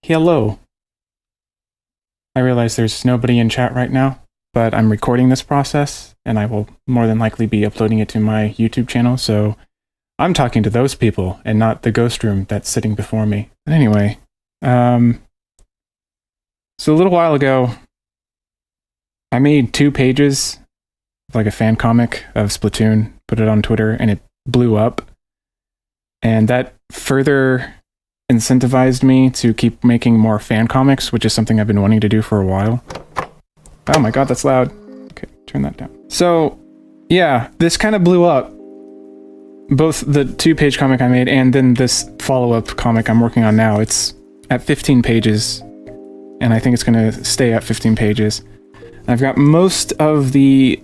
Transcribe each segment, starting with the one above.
Hello. I realize there's nobody in chat right now, but I'm recording this process, and I will more than likely be uploading it to my YouTube channel, so I'm talking to those people, and not the ghost room that's sitting before me. But anyway, so a little while ago, I made 2 pages, like a fan comic of Splatoon, put it on Twitter, and it blew up. And that further incentivized me to keep making more fan comics, which is something I've been wanting to do for a while. Oh my god, that's loud. Okay, turn that down. So, yeah, this kind of blew up. Both the 2-page comic I made and then this follow-up comic I'm working on now. It's at 15 pages, and I think it's going to stay at 15 pages. I've got most of the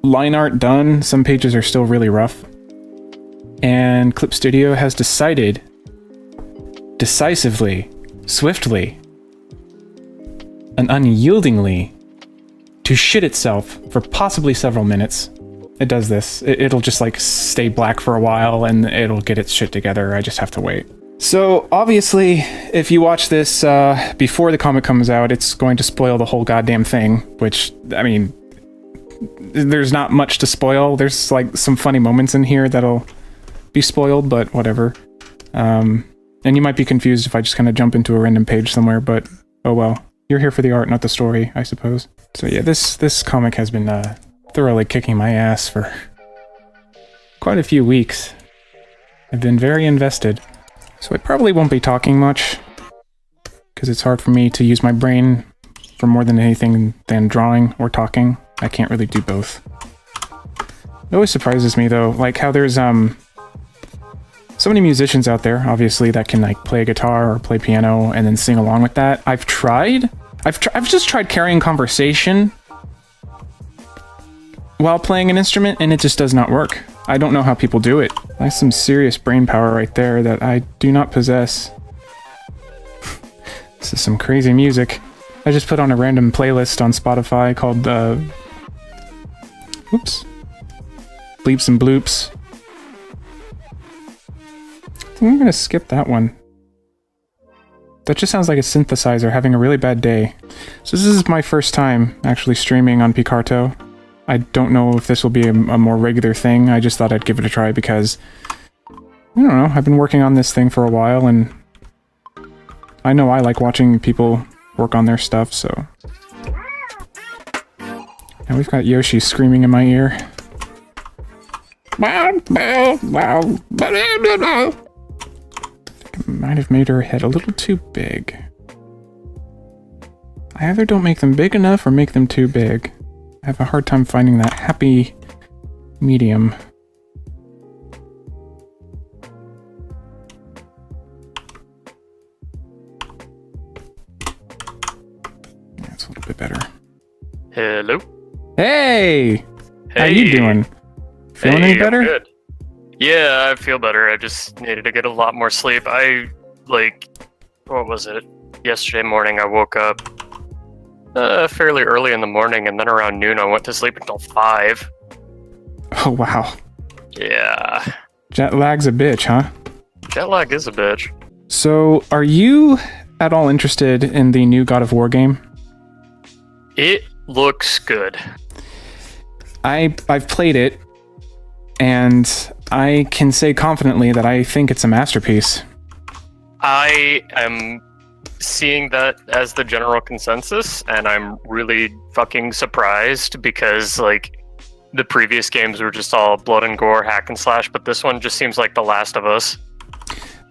line art done. Some pages are still really rough. And Clip Studio has decided, decisively, swiftly, and unyieldingly, to shit itself for possibly several minutes. It does this. It'll just like stay black for a while and it'll get its shit together. I just have to wait. So obviously, if you watch this before the comic comes out, it's going to spoil the whole goddamn thing, which, I mean, there's not much to spoil. There's like some funny moments in here that'll be spoiled, but whatever. And you might be confused if I just kind of jump into a random page somewhere, but oh well. You're here for the art, not the story, I suppose. So yeah, this comic has been thoroughly kicking my ass for quite a few weeks. I've been very invested. So I probably won't be talking much, because it's hard for me to use my brain for more than anything than drawing or talking. I can't really do both. It always surprises me though, like how there's so many musicians out there, obviously, that can like play a guitar or play piano and then sing along with that. I've just tried carrying conversation while playing an instrument, and it just does not work. I don't know how people do it. That's some serious brain power right there that I do not possess. This is some crazy music. I just put on a random playlist on Spotify called oops. Bleeps and Bloops. I'm gonna skip that one. That just sounds like a synthesizer having a really bad day. So this is my first time actually streaming on Picarto. I don't know if this will be a more regular thing. I just thought I'd give it a try because, I don't know, I've been working on this thing for a while, and I know I like watching people work on their stuff, so. Now we've got Yoshi screaming in my ear. I might have made her head a little too big. I either don't make them big enough or make them too big. I have a hard time finding that happy medium. That's a little bit better. Hello. Hey! How you doing? Feeling any better? I'm good. Yeah, I feel better. I just needed to get a lot more sleep. What was it? Yesterday morning I woke up fairly early in the morning, and then around noon I went to sleep until 5. Oh, wow. Yeah. Jet lag's a bitch, huh? Jet lag is a bitch. So, are you at all interested in the new God of War game? It looks good. I've played it, and I can say confidently that I think it's a masterpiece. I am seeing that as the general consensus, and I'm really fucking surprised because, like, the previous games were just all blood and gore, hack and slash, but this one just seems like The Last of Us.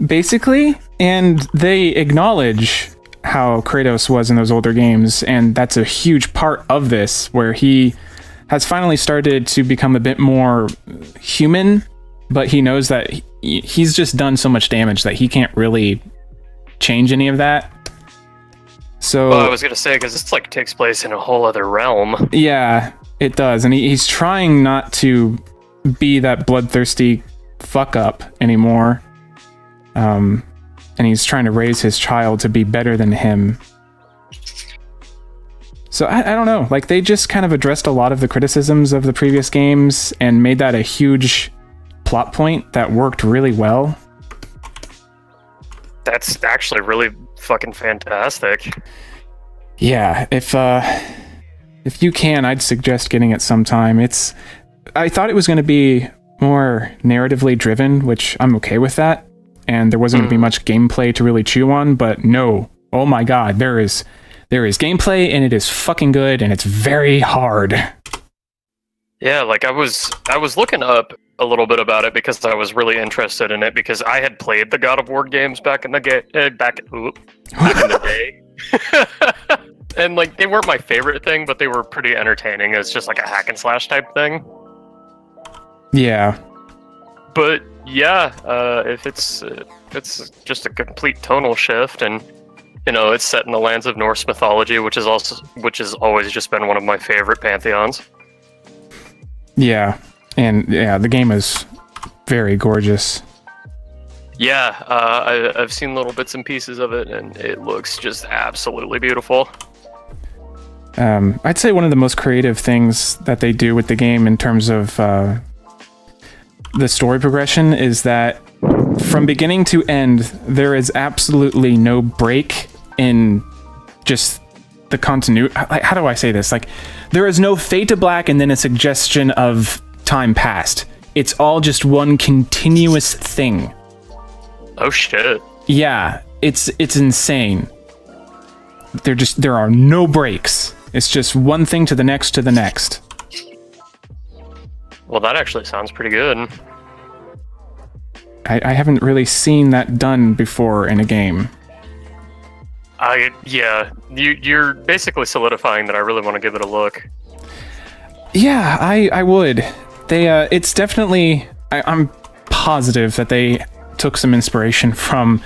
Basically, and they acknowledge how Kratos was in those older games, and that's a huge part of this, where he has finally started to become a bit more human, but he knows that he's just done so much damage that he can't really change any of that. So, well, I was gonna say, because this like takes place in a whole other realm. Yeah, it does, and he's trying not to be that bloodthirsty fuck up anymore. And he's trying to raise his child to be better than him. So I don't know, like they just kind of addressed a lot of the criticisms of the previous games and made that a huge plot point that worked really well. That's actually really fucking fantastic. Yeah, if you can, I'd suggest getting it sometime. I thought it was going to be more narratively driven, which I'm okay with that, and there wasn't going to be much gameplay to really chew on, but no. Oh my god, there is gameplay, and it is fucking good, and it's very hard. Yeah, like I was looking up a little bit about it because I was really interested in it because I had played the God of War games back in the day. And like they weren't my favorite thing, but they were pretty entertaining. It's just like a hack and slash type thing. Yeah. But yeah, if it's just a complete tonal shift, and you know it's set in the lands of Norse mythology, which has always just been one of my favorite pantheons. Yeah, and yeah, the game is very gorgeous. Yeah, I've seen little bits and pieces of it, and it looks just absolutely beautiful. I'd say one of the most creative things that they do with the game in terms of the story progression is that from beginning to end, there is absolutely no break in just the continuity. How do I say this? Like, there is no fade to black and then a suggestion of time past. It's all just one continuous thing. Oh shit. Yeah, it's insane. There are no breaks. It's just one thing to the next to the next. Well, that actually sounds pretty good. I haven't really seen that done before in a game. You're basically solidifying that I really want to give it a look. Yeah, I would. It's definitely... I'm positive that they took some inspiration from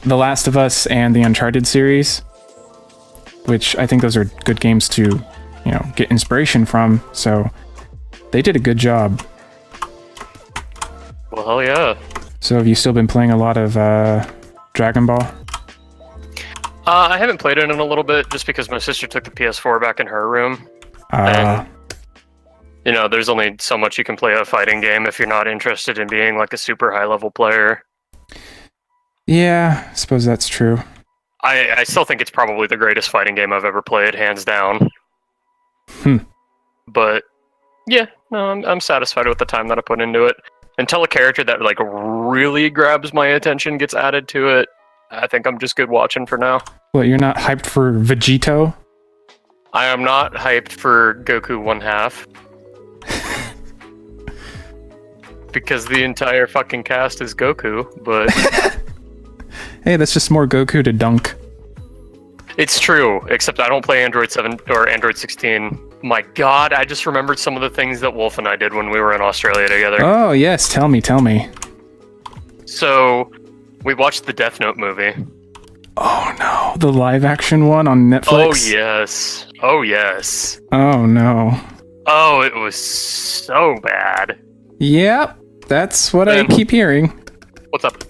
The Last of Us and the Uncharted series, which I think those are good games to, get inspiration from, so they did a good job. Well, hell yeah. So have you still been playing a lot of Dragon Ball? I haven't played it in a little bit, just because my sister took the PS4 back in her room. And, there's only so much you can play a fighting game if you're not interested in being like a super high-level player. Yeah, I suppose that's true. I still think it's probably the greatest fighting game I've ever played, hands down. But, yeah, no, I'm satisfied with the time that I put into it. Until a character that like really grabs my attention gets added to it, I think I'm just good watching for now. What, you're not hyped for Vegito? I am not hyped for Goku 1/2. Because the entire fucking cast is Goku, but... Hey, that's just more Goku to dunk. It's true, except I don't play Android 7 or Android 16. My god, I just remembered some of the things that Wolf and I did when we were in Australia together. Oh, yes, tell me. So, we watched the Death Note movie. Oh no, the live-action one on Netflix? Oh yes. Oh no. Oh, it was so bad. Yep, that's what I keep hearing. What's up?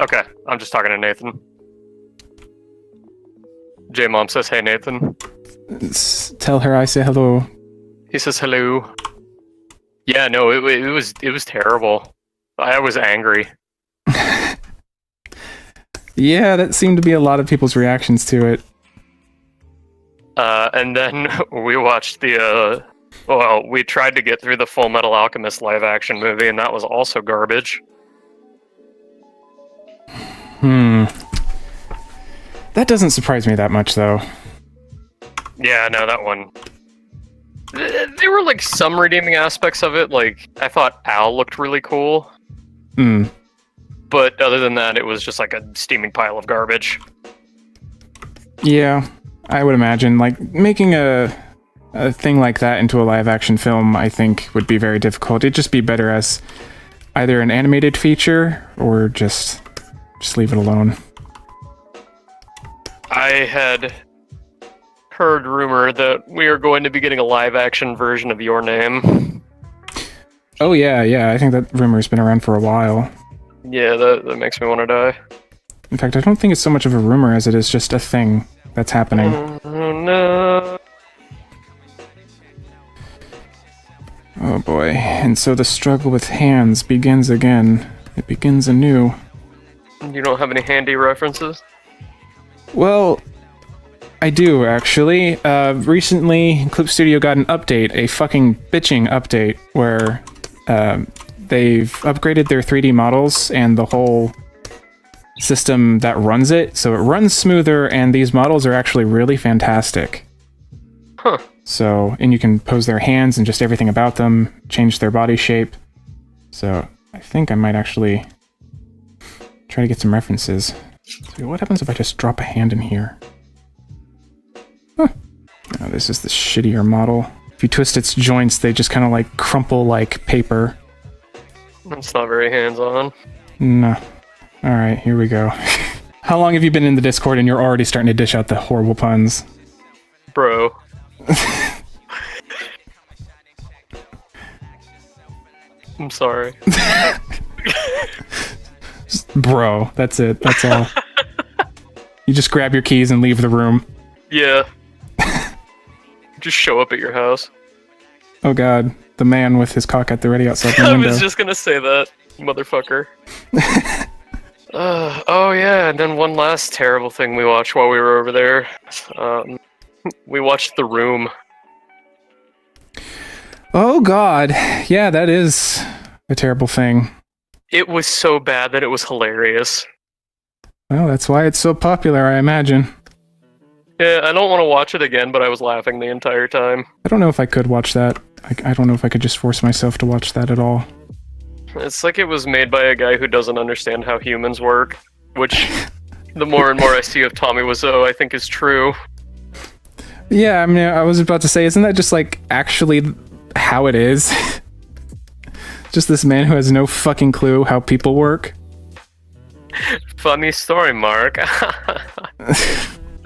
Okay, I'm just talking to Nathan. J-Mom says, hey, Nathan. Tell her I say hello. He says hello. Yeah, no, it was terrible. I was angry. Yeah, that seemed to be a lot of people's reactions to it. And then we watched we tried to get through the Full Metal Alchemist live-action movie, and that was also garbage. That doesn't surprise me that much, though. Yeah, no, that one. There were, like, some redeeming aspects of it. Like, I thought Al looked really cool. But other than that, it was just like a steaming pile of garbage. Yeah, I would imagine. Like, making a thing like that into a live-action film, I think, would be very difficult. It'd just be better as either an animated feature or just leave it alone. I had heard rumor that we are going to be getting a live-action version of Your Name. Oh, yeah, I think that rumor's been around for a while. Yeah, that makes me want to die. In fact, I don't think it's so much of a rumor as it is just a thing that's happening. Oh, no. Oh boy, and so the struggle with hands begins again. It begins anew. You don't have any handy references? Well, I do, actually. Recently, Clip Studio got an update, a fucking bitching update, where they've upgraded their 3D models and the whole system that runs it, so it runs smoother, and these models are actually really fantastic. Huh. So, and you can pose their hands and just everything about them, change their body shape. So, I think I might actually try to get some references. So what happens if I just drop a hand in here? Huh. Oh, this is the shittier model. If you twist its joints, they just kind of like crumple like paper. It's not very hands-on. No. Alright, here we go. How long have you been in the Discord and you're already starting to dish out the horrible puns? Bro. I'm sorry. Bro, that's it. That's all. You just grab your keys and leave the room. Yeah. Just show up at your house. Oh god, the man with his cock at the ready outside the I window. was just gonna say that, motherfucker. Oh yeah, and then one last terrible thing we watched while we were over there. We watched The Room. Oh god, yeah, that is a terrible thing. It was so bad that it was hilarious. Well, that's why it's so popular, I imagine. Yeah, I don't want to watch it again, but I was laughing the entire time. I don't know if I could watch that. I don't know if I could just force myself to watch that at all. It's like it was made by a guy who doesn't understand how humans work, which the more and more I see of Tommy Wiseau, I think is true. Yeah, I mean, I was about to say, isn't that just like actually how it is? Just this man who has no fucking clue how people work. Funny story, Mark.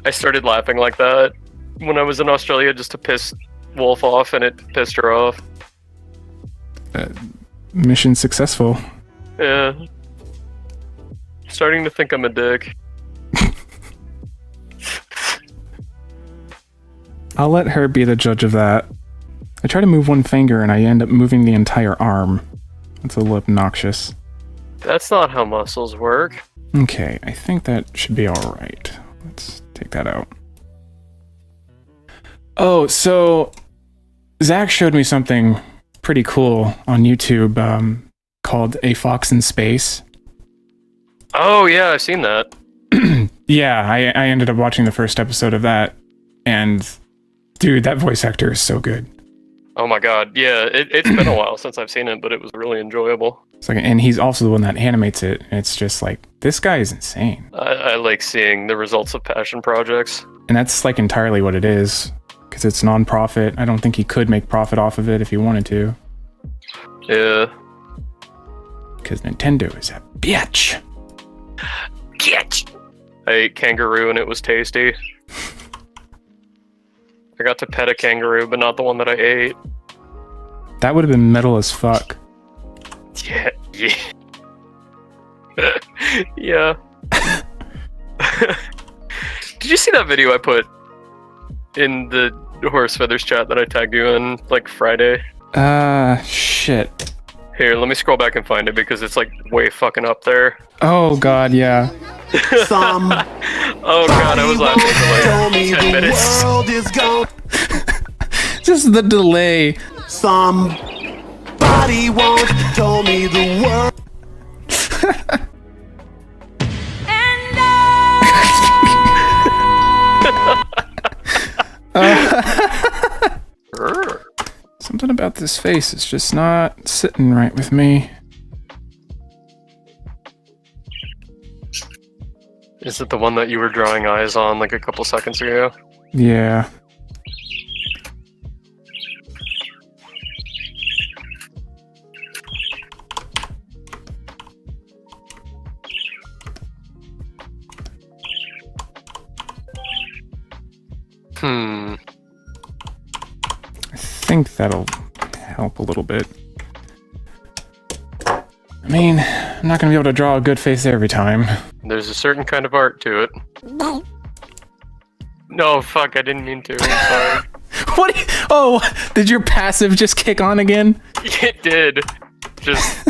I started laughing like that when I was in Australia just to piss Wolf off, and it pissed her off. Mission successful. Yeah. Starting to think I'm a dick. I'll let her be the judge of that. I try to move one finger and I end up moving the entire arm. That's a little obnoxious. That's not how muscles work. Okay, I think that should be alright. Let's take that out. Oh, so Zach showed me something pretty cool on YouTube called A Fox in Space. Oh yeah, I've seen that. Yeah, I ended up watching the first episode of that, and dude, that voice actor is so good. Oh my god, yeah, it's been a while since I've seen it, but it was really enjoyable. It's like, and he's also the one that animates it, and it's just like, this guy is insane. I like seeing the results of passion projects. And that's like entirely what it is, because it's non-profit. I don't think he could make profit off of it if he wanted to. Yeah. Because Nintendo is a bitch. Bitch! I ate kangaroo and it was tasty. I got to pet a kangaroo, but not the one that I ate. That would have been metal as fuck. Yeah, yeah. Yeah. Did you see that video I put in the Horse Feathers chat that I tagged you in, like, Friday? Shit. Here, let me scroll back and find it because it's, like, way fucking up there. Oh, God, yeah. Oh, God, I was laughing for, like, 10 minutes. Just the delay. Somebody once told me the world. Something about this face is just not sitting right with me. Is it the one that you were drawing eyes on like a couple seconds ago? Yeah. I think that'll help a little bit. I mean, I'm not gonna be able to draw a good face every time. There's a certain kind of art to it. No, fuck, I didn't mean to. I'm sorry. What? Oh, did your passive just kick on again? It did. Just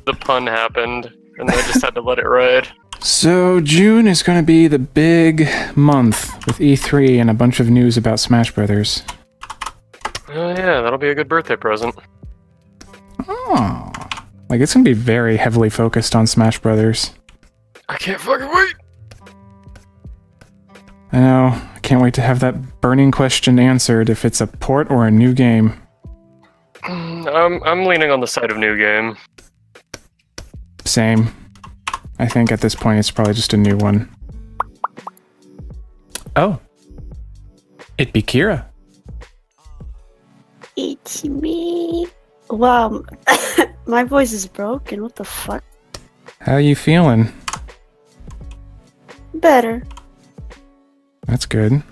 the pun happened, and I just had to let it ride. So June is going to be the big month with E3 and a bunch of news about Smash Brothers. Oh yeah, that'll be a good birthday present. Oh, like it's going to be very heavily focused on Smash Brothers. I can't fucking wait! I know, I can't wait to have that burning question answered if it's a port or a new game. I'm leaning on the side of new game. Same. I think at this point it's probably just a new one. Oh. It'd be Kira. It's me. Wow, my voice is broken. What the fuck? How you feeling? Better. That's good.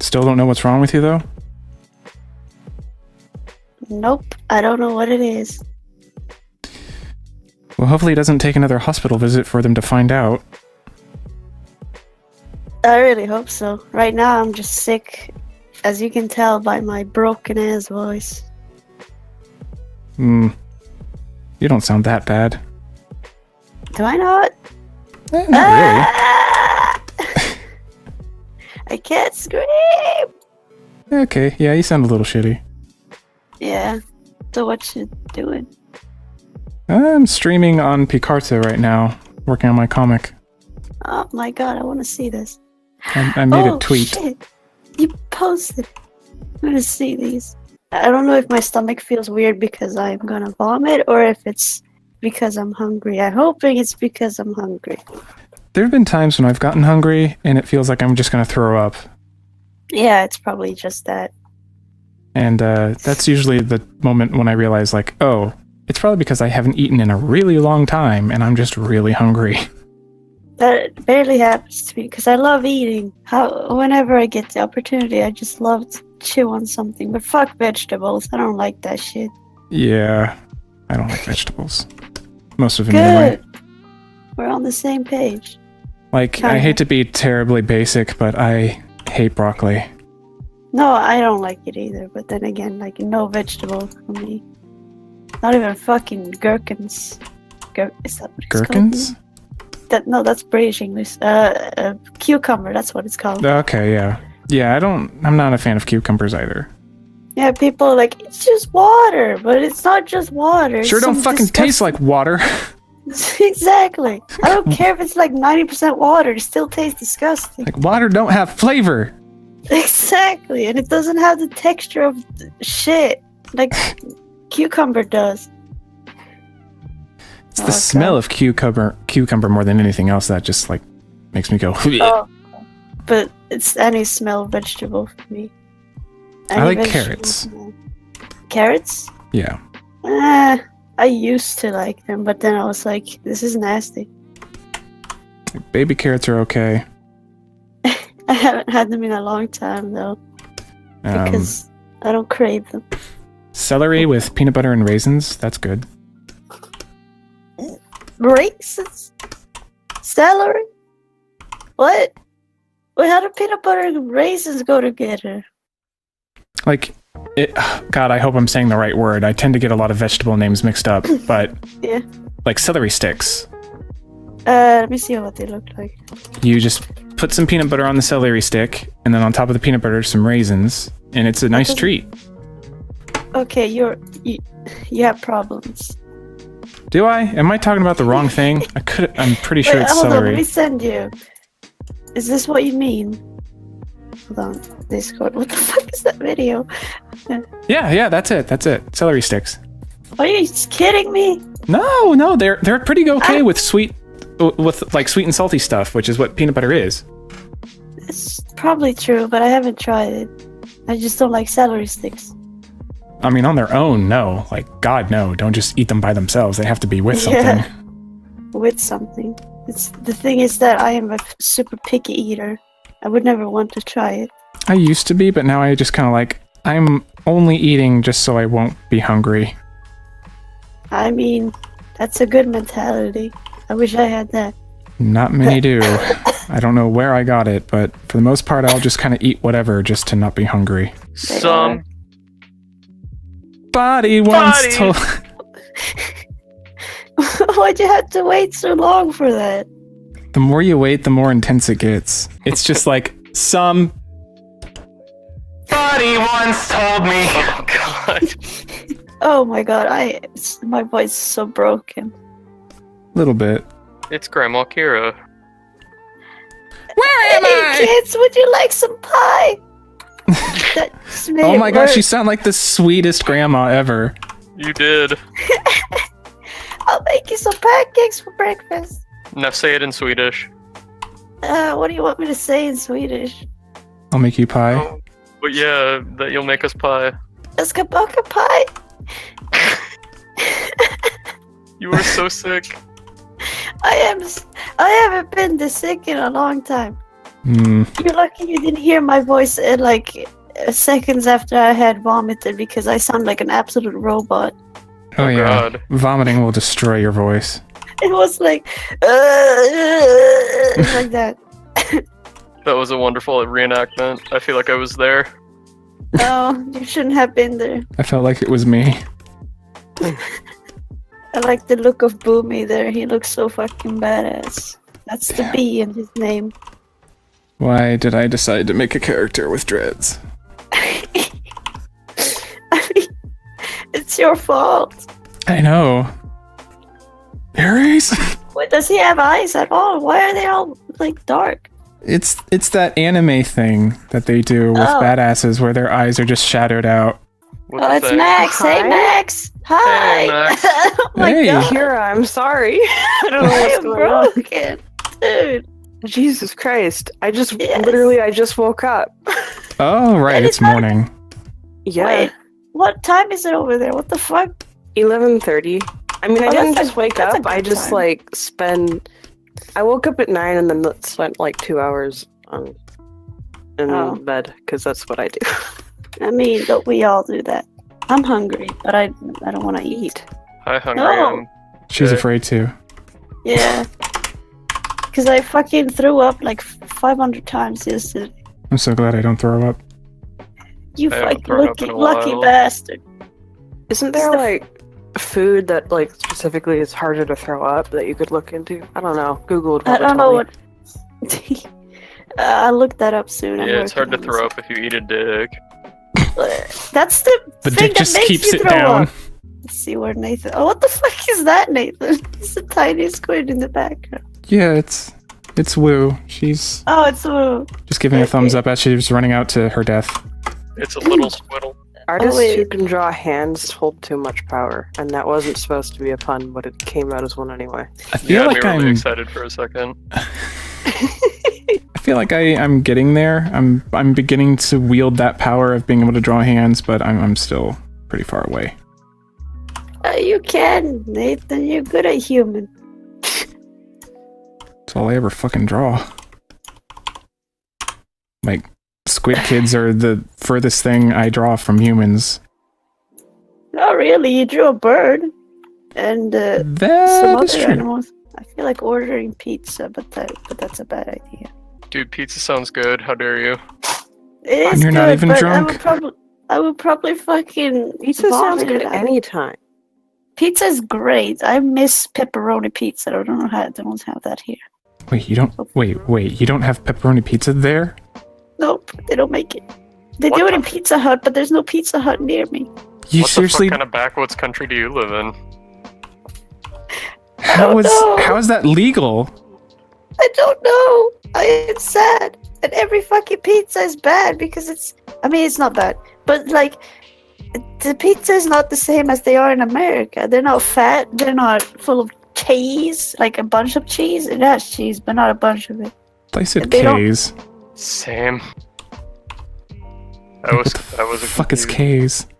Still don't know what's wrong with you though? Nope, I don't know what it is. Well, hopefully it doesn't take another hospital visit for them to find out. I really hope so. Right now I'm just sick, as you can tell by my broken ass voice. You don't sound that bad. Do I not? Not really. I can't scream! Okay, yeah, you sound a little shitty. Yeah, so what you doing? I'm streaming on Picarto right now, working on my comic. Oh my god, I want to see this. I made a tweet. Shit. You posted it. I'm gonna see these. I don't know if my stomach feels weird because I'm gonna vomit or if it's because I'm hungry. I'm hoping it's because I'm hungry. There have been times when I've gotten hungry and it feels like I'm just gonna throw up. Yeah, it's probably just that. And that's usually the moment when I realize, like, oh, it's probably because I haven't eaten in a really long time and I'm just really hungry. That barely happens to me because I love eating. Whenever I get the opportunity, I just love to chew on something. But fuck vegetables. I don't like that shit. Yeah, I don't like vegetables. Most of them Good. anyway. We're on the same page. Like, I Kinda. hate to be terribly basic, but I hate broccoli. No, I don't like it either. But then again, like, no vegetable for me. Not even fucking gherkins. Is that what it's Gherkins? called? No, that's British English. Cucumber, that's what it's called. Okay, yeah. Yeah, I'm not a fan of cucumbers either. Yeah, people are like, it's just water, but it's not just water. Sure It's don't some fucking taste like water. Exactly. I don't care if it's like 90% water, it still tastes disgusting. Like, water don't have flavor. Exactly, and it doesn't have the texture of shit like cucumber does. It's the smell of cucumber more than anything else that just, like, makes me go, Oh, but it's any smell of vegetable for me. I like vegetable carrots. smell. Carrots? Yeah. I used to like them, but then I was like, this is nasty. Like, baby carrots are okay. I haven't had them in a long time though, because I don't crave them. Celery with peanut butter and raisins, that's good. Raisins? Celery? What? Wait, how do peanut butter and raisins go together? Like, God, I hope I'm saying the right word. I tend to get a lot of vegetable names mixed up, but Yeah. like celery sticks. Let me see what they look like. You just put some peanut butter on the celery stick, and then on top of the peanut butter, some raisins, and it's a nice treat. Okay, you have problems. Do I? Am I talking about the wrong thing? I'm pretty sure Wait, it's hold on, let celery. me send you. Is this what you mean? Hold on, Discord. What the fuck is that video? Yeah, that's it. Celery sticks. Are you kidding me? No, they're pretty okay with sweet and salty stuff, which is what peanut butter is. It's probably true, but I haven't tried it. I just don't like celery sticks. I mean, on their own, no. Like, God, no. Don't just eat them by themselves. They have to be with something. Yeah. With something. The thing is that I am a super picky eater. I would never want to try it. I used to be, but now I just kind of like, I'm only eating just so I won't be hungry. I mean, that's a good mentality. I wish I had that. Not many do. I don't know where I got it, but for the most part, I'll just kind of eat whatever just to not be hungry. Some Body once told... Why'd you have to wait so long for that? The more you wait, the more intense it gets. It's just like somebody once told me. Oh god. Oh my god, my voice is so broken. A little bit. It's Grandma Kira. Where am Hey I? kids, would you like some pie? That just made Oh it my gosh, you worse. sound like the sweetest grandma ever. You did. I'll make you some pancakes for breakfast. Now say it in Swedish. What do you want me to say in Swedish? I'll make you pie. Oh, but yeah, that you'll make us pie. Jag ska baka pie. You were so sick. I haven't been this sick in a long time. Hmm. You're lucky you didn't hear my voice seconds after I had vomited because I sound like an absolute robot. Oh, Oh, yeah. God. Vomiting will destroy your voice. It was like like that. That was a wonderful reenactment. I feel like I was there. No, you shouldn't have been there. I felt like it was me. I like the look of Boomy there. He looks so fucking badass. That's the Damn. B in his name. Why did I decide to make a character with dreads? I mean, it's your fault. I know. Aries? Wait, does he have eyes at all? Why are they all like dark? It's that anime thing that they do with Oh. badasses where their eyes are just shadowed out. What Oh, the it's thing? Max. Hey, Hi. Max. Hi. Max. Oh my Hey. god. Kira, I'm sorry. I don't know I what's am going on. broken. Dude. Jesus Christ. I just Yes. just woke up. Oh, right, it's Anytime. morning. Yeah. Wait. What time is it over there? What the fuck? 11:30. I mean, I Oh, didn't that's just a- wake that's a up. I good just time. I woke up at 9 and then spent like 2 hours in Oh. bed because that's what I do. I mean, don't we all do that? I'm hungry, but I don't want to eat. Hi, hungry. No. She's Good. afraid to. Yeah. Because I fucking threw up like 500 times yesterday. I'm so glad I don't throw up. You I haven't fucking thrown up in a lucky while. bastard. Isn't there like food that like specifically is harder to throw up that you could look into? I don't know. Google would I probably don't tell know me. what. I'll look that up soon. I'm Yeah, it's hard to working on throw up if you eat a dick. this. That's the The thing dick that just makes keeps you it throw down. up. Let's see where Nathan. Oh, what the fuck is that, Nathan? It's the tiniest squid in the background. Yeah, it's Woo. She's Oh, it's a. just giving a thumbs Okay. up as she's running out to her death. It's a little squiddle. Artists wait. who can draw hands hold too much power, and that wasn't supposed to be a pun, but it came out as one anyway. I You feel had like me really I'm excited for a second. I feel like I'm getting there. I'm beginning to wield that power of being able to draw hands, but I'm still pretty far away. You can, Nathan. You're good at human. That's all I ever fucking draw. Like, squid kids are the furthest thing I draw from humans. Not really. You drew a bird and some That is other true. animals. I feel like ordering pizza, but that's a bad idea. Dude, pizza sounds good. How dare you? It is And you're not good, even but drunk. I would probably fucking Pizza sounds vomit good it out. anytime. Pizza is great. I miss pepperoni pizza. I don't know how they don't have that here. Wait, you don't. Wait. You don't have pepperoni pizza there? Nope, they don't make it. They What do it the- in Pizza Hut, but there's no Pizza Hut near me. You What seriously? the fuck kind of backwoods country do you live in? How is know. how is that legal? I don't know. It's sad. And every fucking pizza is bad because it's. I mean, it's not bad, but like, the pizza is not the same as they are in America. They're not fat. They're not full of cheese, like a bunch of cheese. It has cheese, but not a bunch of it. I said They don't- K's. Same. I What was the fuck is confused. K's?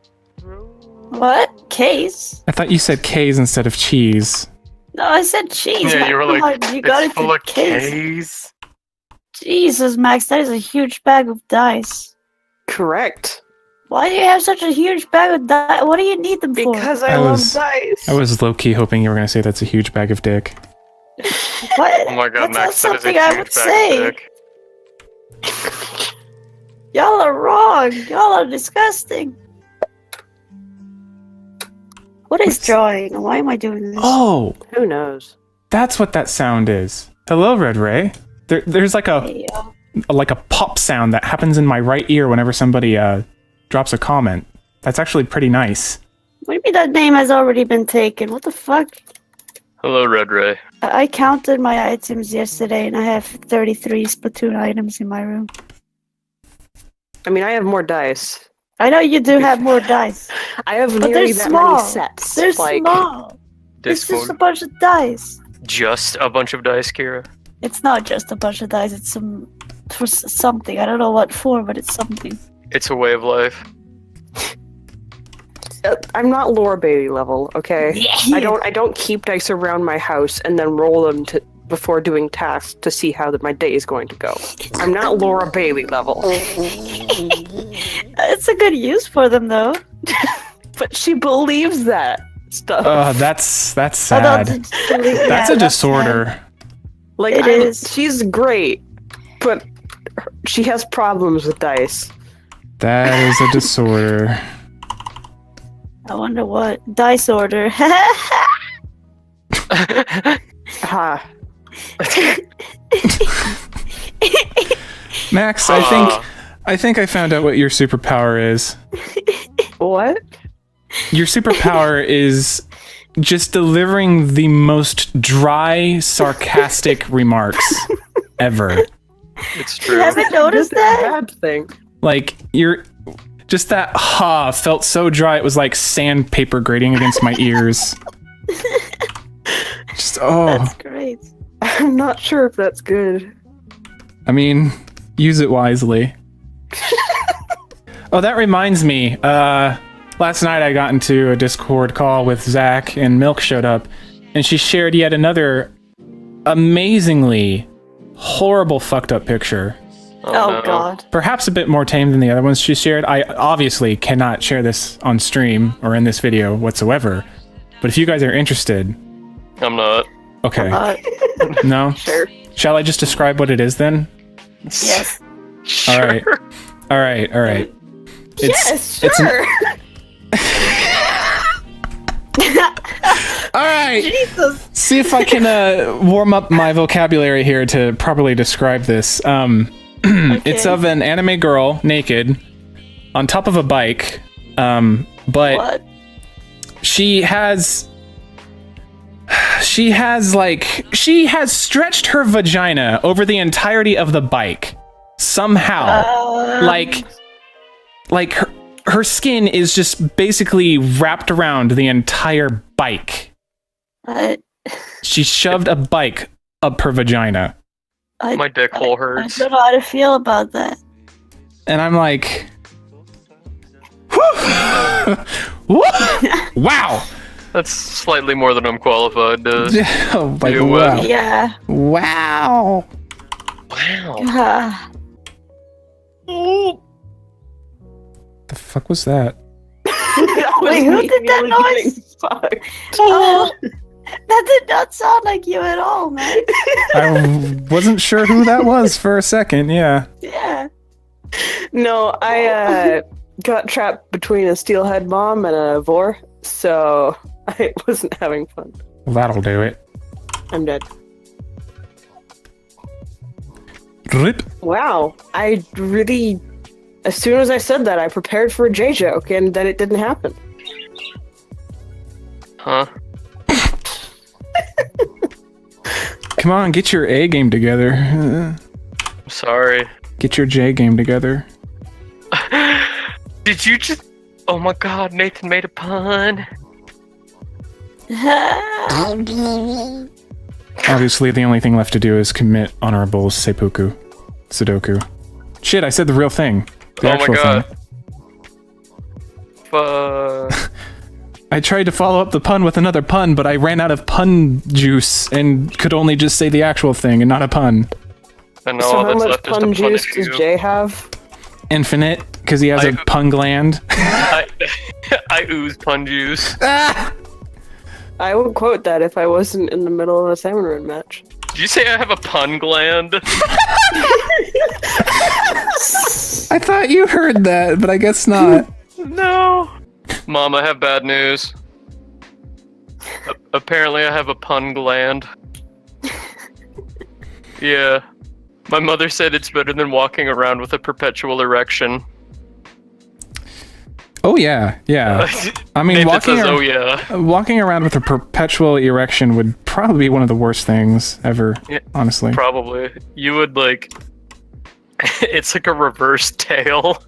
What? Case? I thought you said K's instead of cheese. No, I said cheese. Yeah, you were like, you got It's it full to of case. K's. Jesus, Max, that is a huge bag of dice. Correct. Why do you have such a huge bag of dice? What do you need them for? Because I I love was- dice. I was low key hoping you were gonna say that's a huge bag of dick. What? Oh my god, That's Max, not that is a something I huge would bag say. of dick. Y'all are wrong. Y'all are disgusting. What is What's- drawing? Why am I doing this? Oh, Who knows? that's what that sound is. Hello, Red Ray. There's like a pop sound that happens in my right ear whenever somebody drops a comment. That's actually pretty nice. Maybe that name has already been taken. What the fuck? Hello, Red Ray. I counted my items yesterday, and I have 33 Splatoon items in my room. I mean, I have more dice. I know you do have more dice. I have But nearly they're that small. many sets. They're like, small. It's just a Discord. bunch of dice. Just a bunch of dice, Kira. It's not just a bunch of dice. It's for something. I don't know what for, but it's something. It's a way of life. I'm not Laura Bailey level, okay? I don't keep dice around my house and then roll them before doing tasks to see how my day is going to go. I'm not Laura Bailey level. It's a good use for them, though. But she believes that stuff. That's sad. Although, That's a disorder. Like, It is. She's great, but she has problems with dice. That is a disorder. I wonder what dice order. Ha. Max, I think I found out what your superpower is. What? Your superpower is just delivering the most dry, sarcastic remarks ever. It's You true. haven't noticed That's a that? bad thing. Like, you're just that felt so dry it was like sandpaper grating against my ears. Just That's great. I'm not sure if that's good. I mean, use it wisely. Oh, that reminds me. Last night I got into a Discord call with Zach, and Milk showed up, and she shared yet another amazingly horrible fucked up picture. Oh, no. God. Perhaps a bit more tame than the other ones she shared. I obviously cannot share this on stream or in this video whatsoever, but if you guys are interested, I'm not. okay. No? Sure. Shall I just describe what it is then? Yes. Sure. All right. All right. All right. Yes, it's sure. All right. Jesus. See if I can warm up my vocabulary here to properly describe this. It's of an anime girl naked on top of a bike, but What? she has stretched her vagina over the entirety of the bike somehow. Like her skin is just basically wrapped around the entire bike. I She shoved a bike up her vagina. My dick hole I hurts. don't know how to feel about that. And I'm like, whew. Wow. That's slightly more than I'm qualified to. Like, You wow. would. Yeah. Wow. Wow. The fuck was that? Wait, who did that noise? Oh, that did not sound like you at all, man. I wasn't sure who that was for a second, yeah. Yeah. No, I got trapped between a steelhead bomb and a vor, so I wasn't having fun. Well, that'll do it. I'm dead. Rip. Wow, I really... As soon as I said that, I prepared for a J joke, and then it didn't happen. Huh? Come on, get your A game together. I'm sorry. Get your J game together. Did you just? Oh my God! Nathan made a pun. Obviously, the only thing left to do is commit honorable seppuku. Sudoku. Shit, I said the real thing. The Oh my actual God. thing. Fuck. I tried to follow up the pun with another pun, but I ran out of pun juice and could only just say the actual thing and not a pun. And So all how that's much left is to pun juice punish does you. Jay have? Infinite, because he has a pun gland. I ooze pun juice. I would quote that if I wasn't in the middle of a salmon run match. Did you say I have a pun gland? I thought you heard that, but I guess not. No. Mom, I have bad news. Apparently, I have a pun gland. Yeah. My mother said it's better than walking around with a perpetual erection. Oh yeah, yeah. I mean, Nathan says, oh yeah. walking around with a perpetual erection would probably be one of the worst things ever. Yeah, honestly, probably. You would like. It's like a reverse tail.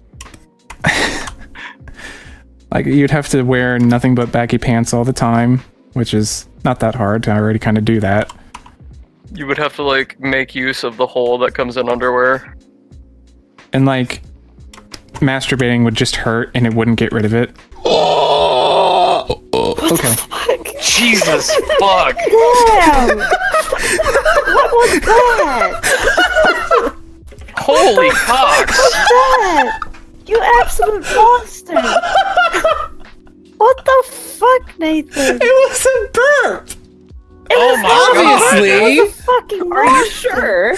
Like you'd have to wear nothing but baggy pants all the time, which is not that hard. I already kind of do that. You would have to like make use of the hole that comes in underwear. And like masturbating would just hurt and it wouldn't get rid of it. Okay. Jesus fuck. Damn! What was that? Holy cocks. That? You absolute monster! What the fuck, Nathan? It was a burp. Oh my Obviously. god. It was a fucking Are you monster. sure?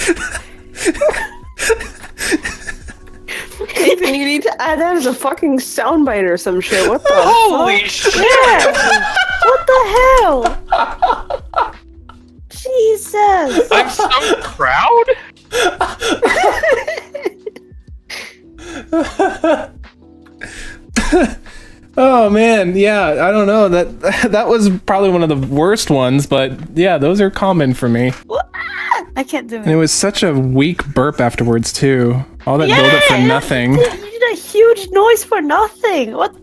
Nathan, you need to add that as a fucking soundbite or some shit. What the Holy shit. Yeah. What the hell? Jesus! I'm so proud. Oh man, yeah, I don't know. That was probably one of the worst ones, but yeah, those are common for me. I can't do And it it. was such a weak burp afterwards too. All that buildup for nothing. You did a huge noise for nothing. What?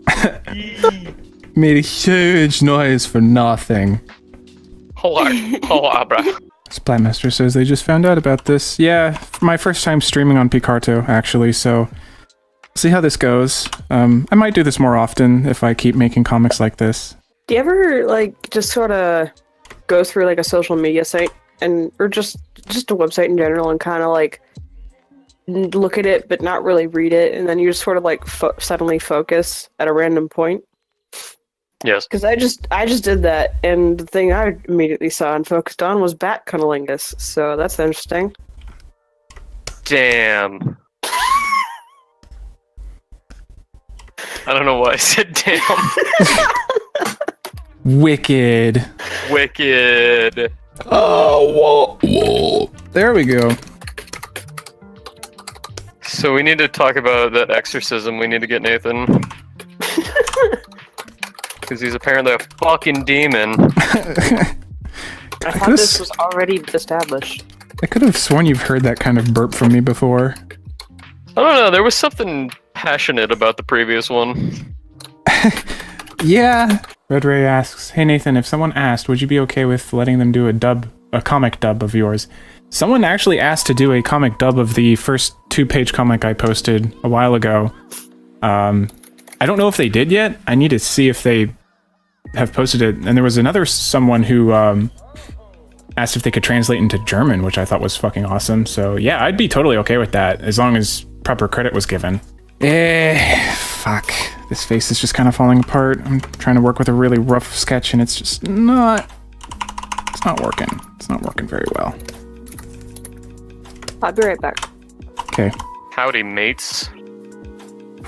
Made a huge noise for nothing. Hola, Splatmaster says they just found out about this. Yeah, my first time streaming on Picarto, actually, so see how this goes. I might do this more often if I keep making comics like this. Do you ever like just sort of go through like a social media site and or just a website in general and kind of like look at it but not really read it, and then you just sort of like suddenly focus at a random point? Yes. Because I just did that, and the thing I immediately saw and focused on was bat cunnilingus. So that's interesting. Damn. I don't know why I said damn. Wicked. Wicked. Oh, whoa. There we go. So we need to talk about that exorcism we need to get Nathan. Because he's apparently a fucking demon. I thought this was already established. I could have sworn you've heard that kind of burp from me before. I don't know, there was something passionate about the previous one. Yeah. Red Ray asks, hey Nathan, if someone asked, would you be okay with letting them do a comic dub of yours? Someone actually asked to do a comic dub of the first 2-page comic I posted a while ago. I don't know if they did yet. I need to see if they have posted it. And there was another someone who asked if they could translate into German, which I thought was fucking awesome. So yeah, I'd be totally okay with that as long as proper credit was given. Fuck. This face is just kind of falling apart. I'm trying to work with a really rough sketch and it's just not... It's not working. It's not working very well. I'll be right back. Okay. Howdy, mates.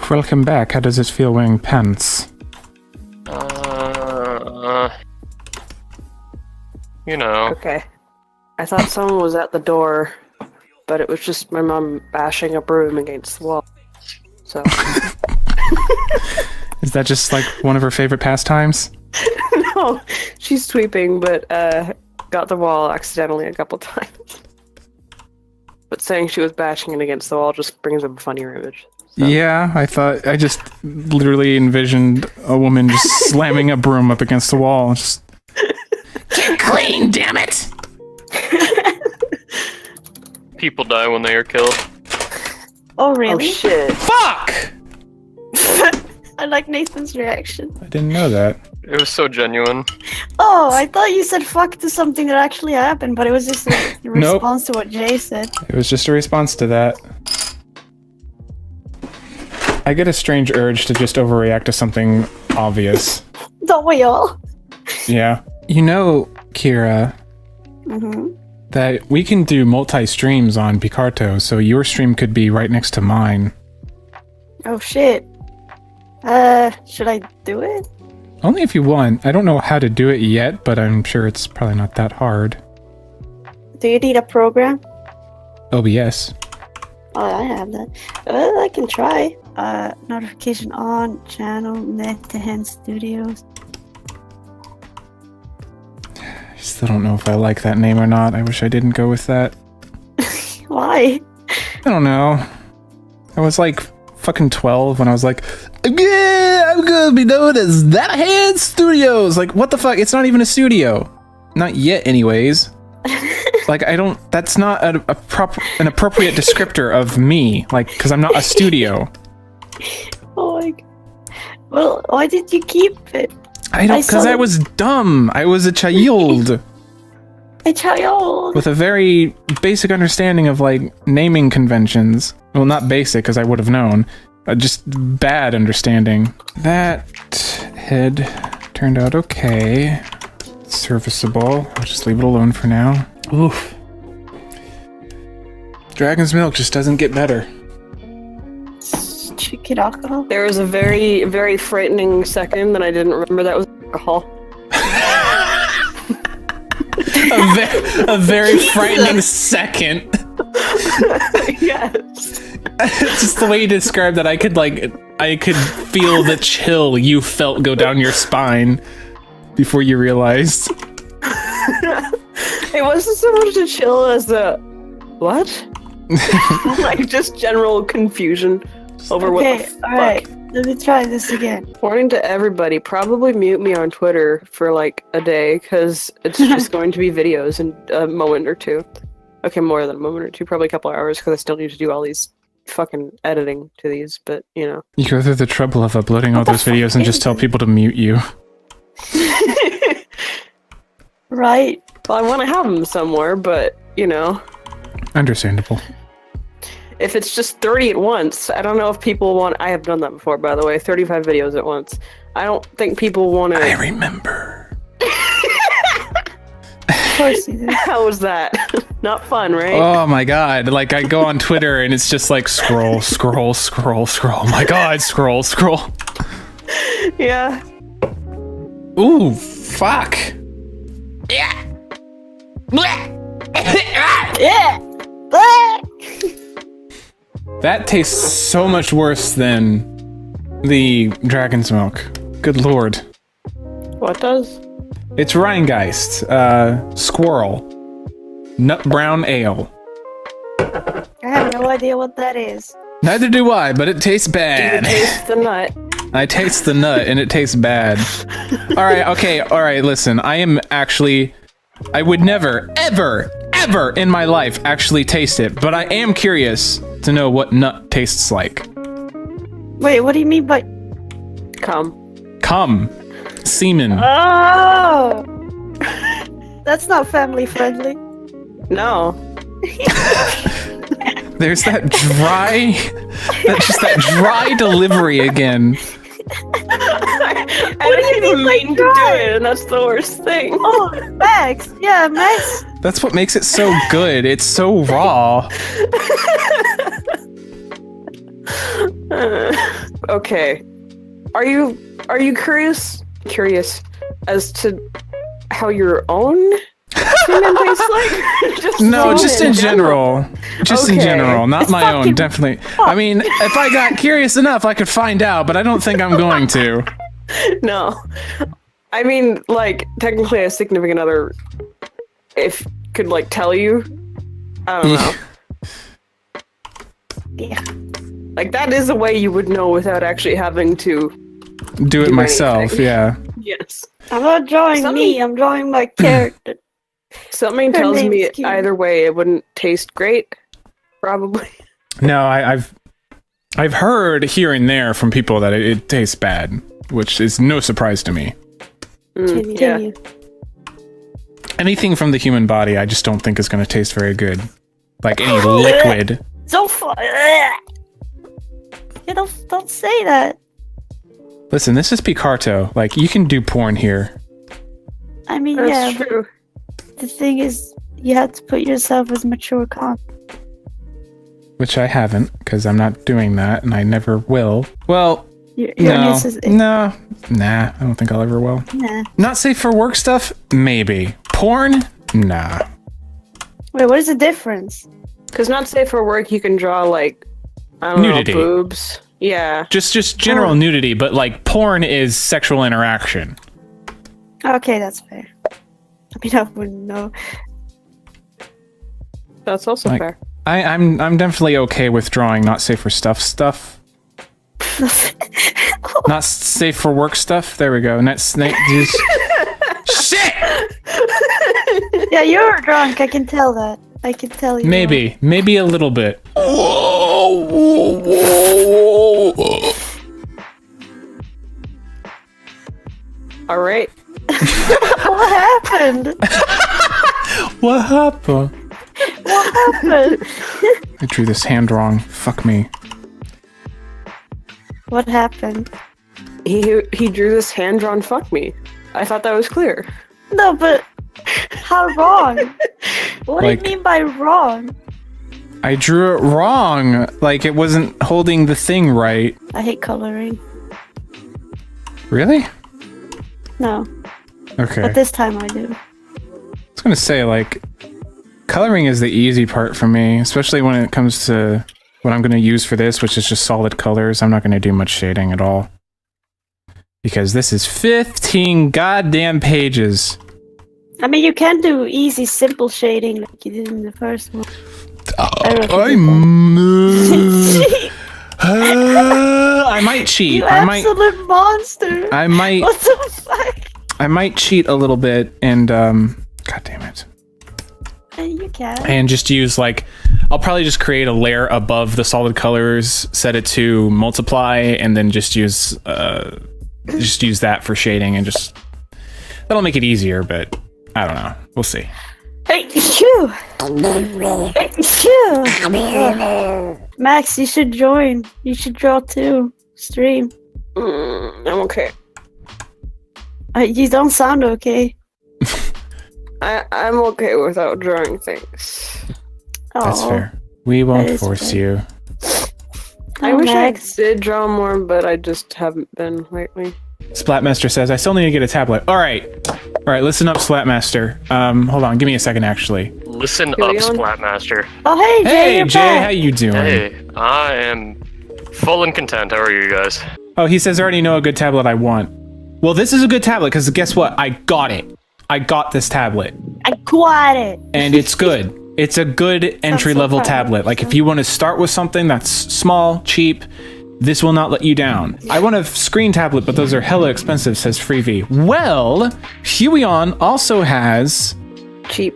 Welcome back. How does it feel wearing pants? You know. Okay. I thought someone was at the door, but it was just my mom bashing a broom against the wall. So. Is that just like one of her favorite pastimes? No, she's sweeping, but got the wall accidentally a couple times. But saying she was bashing it against the wall just brings up a funnier image. So. Yeah, I just literally envisioned a woman just slamming a broom up against the wall and just... Get clean, damn it! People die when they are killed. Oh, really? Oh shit. Fuck! I like Nathan's reaction. I didn't know that. It was so genuine. Oh, I thought you said fuck to something that actually happened, but it was just a Nope. response to what Jay said. It was just a response to that. I get a strange urge to just overreact to something obvious. Don't we all? Yeah. You know, Kira, Mm-hmm. that we can do multi-streams on Picarto, so your stream could be right next to mine. Oh shit. Should I do it? Only if you want. I don't know how to do it yet, but I'm sure it's probably not that hard. Do you need a program? OBS. Oh, I have that. Well, I can try. Notification on, channel, NetHand Studios. I still don't know if I like that name or not. I wish I didn't go with that. Why? I don't know. I was like fucking 12 when I was like, yeah, I'm gonna be known as NetHand Studios. Like, what the fuck? It's not even a studio. Not yet, anyways. Like, I don't. That's not an appropriate descriptor of me. Like, because I'm not a studio. Oh my god. Well, why did you keep it? I don't. Because I was dumb. I was a child. A child. With a very basic understanding of, like, naming conventions. Well, not basic, because I would have known. Just bad understanding. That head turned out okay. Serviceable. I'll just leave it alone for now. Oof. Dragon's milk just doesn't get better. Chicken alcohol? There was a very, very frightening second that I didn't remember that was alcohol. A very frightening second. Yes. Just the way you described that, I could feel the chill you felt go down your spine before you realized. It wasn't so much a chill as the what? Like just general confusion over what the fuck. Alright, let me try this again. Warning to everybody, probably mute me on Twitter for like a day, because it's just going to be videos in a moment or two. Okay, more than a moment or two, probably a couple hours, because I still need to do all these fucking editing to these, but you know. You go through the trouble of uploading all those videos and just tell people to mute you. Right. Well, I want to have them somewhere, but, you know. Understandable. If it's just 30 at once, I don't know if people want... I have done that before, by the way, 35 videos at once. I don't think people want to... I remember. Of course you do. How was that? Not fun, right? Oh my god, like I go on Twitter and it's just like scroll, scroll, scroll, scroll. Oh my god, scroll, scroll. Yeah. Ooh, fuck. Yeah. That tastes so much worse than the dragon's milk. Good lord. What does? It's Rheingeist, squirrel, nut brown ale. I have no idea what that is. Neither do I, but it tastes You bad. taste the nut. I taste the nut and it tastes bad. Alright, okay, alright, listen. I would never, ever, ever in my life actually taste it, but I am curious to know what nut tastes like. Wait, what do you mean by... Cum. Semen. Oh! That's not family friendly. No. There's that dry delivery again. I didn't even mean to do it, and that's the worst thing. Oh, Max. Yeah, Max. That's what makes it so good. It's so raw. Okay. Are you curious as to how your own semen tastes like? No, just in general. Just in Okay. general, not It's my own, fucking- definitely. I mean, if I got curious enough, I could find out, but I don't think I'm going to. No. I mean, like, technically a significant other, if could, like, tell you. I don't know. Yeah. Like, that is a way you would know without actually having to. Do it Do myself, anything. yeah. Yes. I'm not drawing me, I'm drawing my character. Something Her tells me name's Kira. either way it wouldn't taste great. Probably. No, I've heard here and there from people that it tastes bad, which is no surprise to me. Continue. Anything from the human body, I just don't think is going to taste very good. Like any liquid. So far. Yeah, don't say that. Listen, this is Picarto. Like, you can do porn here. I mean, That's yeah, true. but the thing is, you have to put yourself as mature content. Which I haven't, because I'm not doing that, and I never will. Well, Your no. niece is, Nah, I don't think I'll ever will. Nah. Not safe for work stuff? Maybe. Porn? Nah. Wait, what is the difference? Because not safe for work, you can draw like I don't Nudity. know, boobs. Yeah. Just general nudity, but like porn is sexual interaction. Okay, that's fair. I mean, I wouldn't know. That's also Like- fair. I'm definitely okay with drawing not safe for stuff. Not safe for work stuff. There we go. And that's shit. Yeah, you're drunk. I can tell that. I can tell you. Maybe a little bit. All right. What happened? What happened? What happened? I drew this hand wrong. Fuck me. What happened? He drew this hand-drawn fuck me. I thought that was clear. No, but how wrong? What Like- do you mean by wrong? I drew it wrong. Like it wasn't holding the thing right. I hate coloring. Really? No, Okay. but this time I do. I was gonna say, like, coloring is the easy part for me, especially when it comes to what I'm gonna use for this, which is just solid colors. I'm not gonna do much shading at all. Because this is 15 goddamn pages. I mean, you can do easy, simple shading like you did in the first one. I don't know if you I might cheat. You I might. absolute monster! I might. What the fuck? I might cheat a little bit and God damn it. You can. And just use like, I'll probably just create a layer above the solid colors, set it to multiply, and then just use that for shading, and just that'll make it easier. But I don't know. We'll see. Hey, phew! Hey, phew! Max, you should join. You should draw too. Stream. I'm okay. You don't sound okay. I'm okay without drawing things. That's Oh, fair. We that won't is force fair. you. I Oh, wish Max. I did draw more, but I just haven't been lately. Splatmaster says, I still need to get a tablet. All right, listen up, Splatmaster. Hold on, give me a second, actually. Listen up, Going on? Splatmaster. Oh, hey, Jay, Hey, you're Jay, back. how you doing? Hey, I am full and content. How are you guys? Oh, he says, I already know a good tablet I want. Well, this is a good tablet, because guess what? I got it. I got this tablet, I got it. and it's good. It's a good entry-level proud. tablet. Like, if you want to start with something that's small, cheap, this will not let you down. I want a screen tablet, but those are hella expensive, says Freevee. Well, Huion also has cheap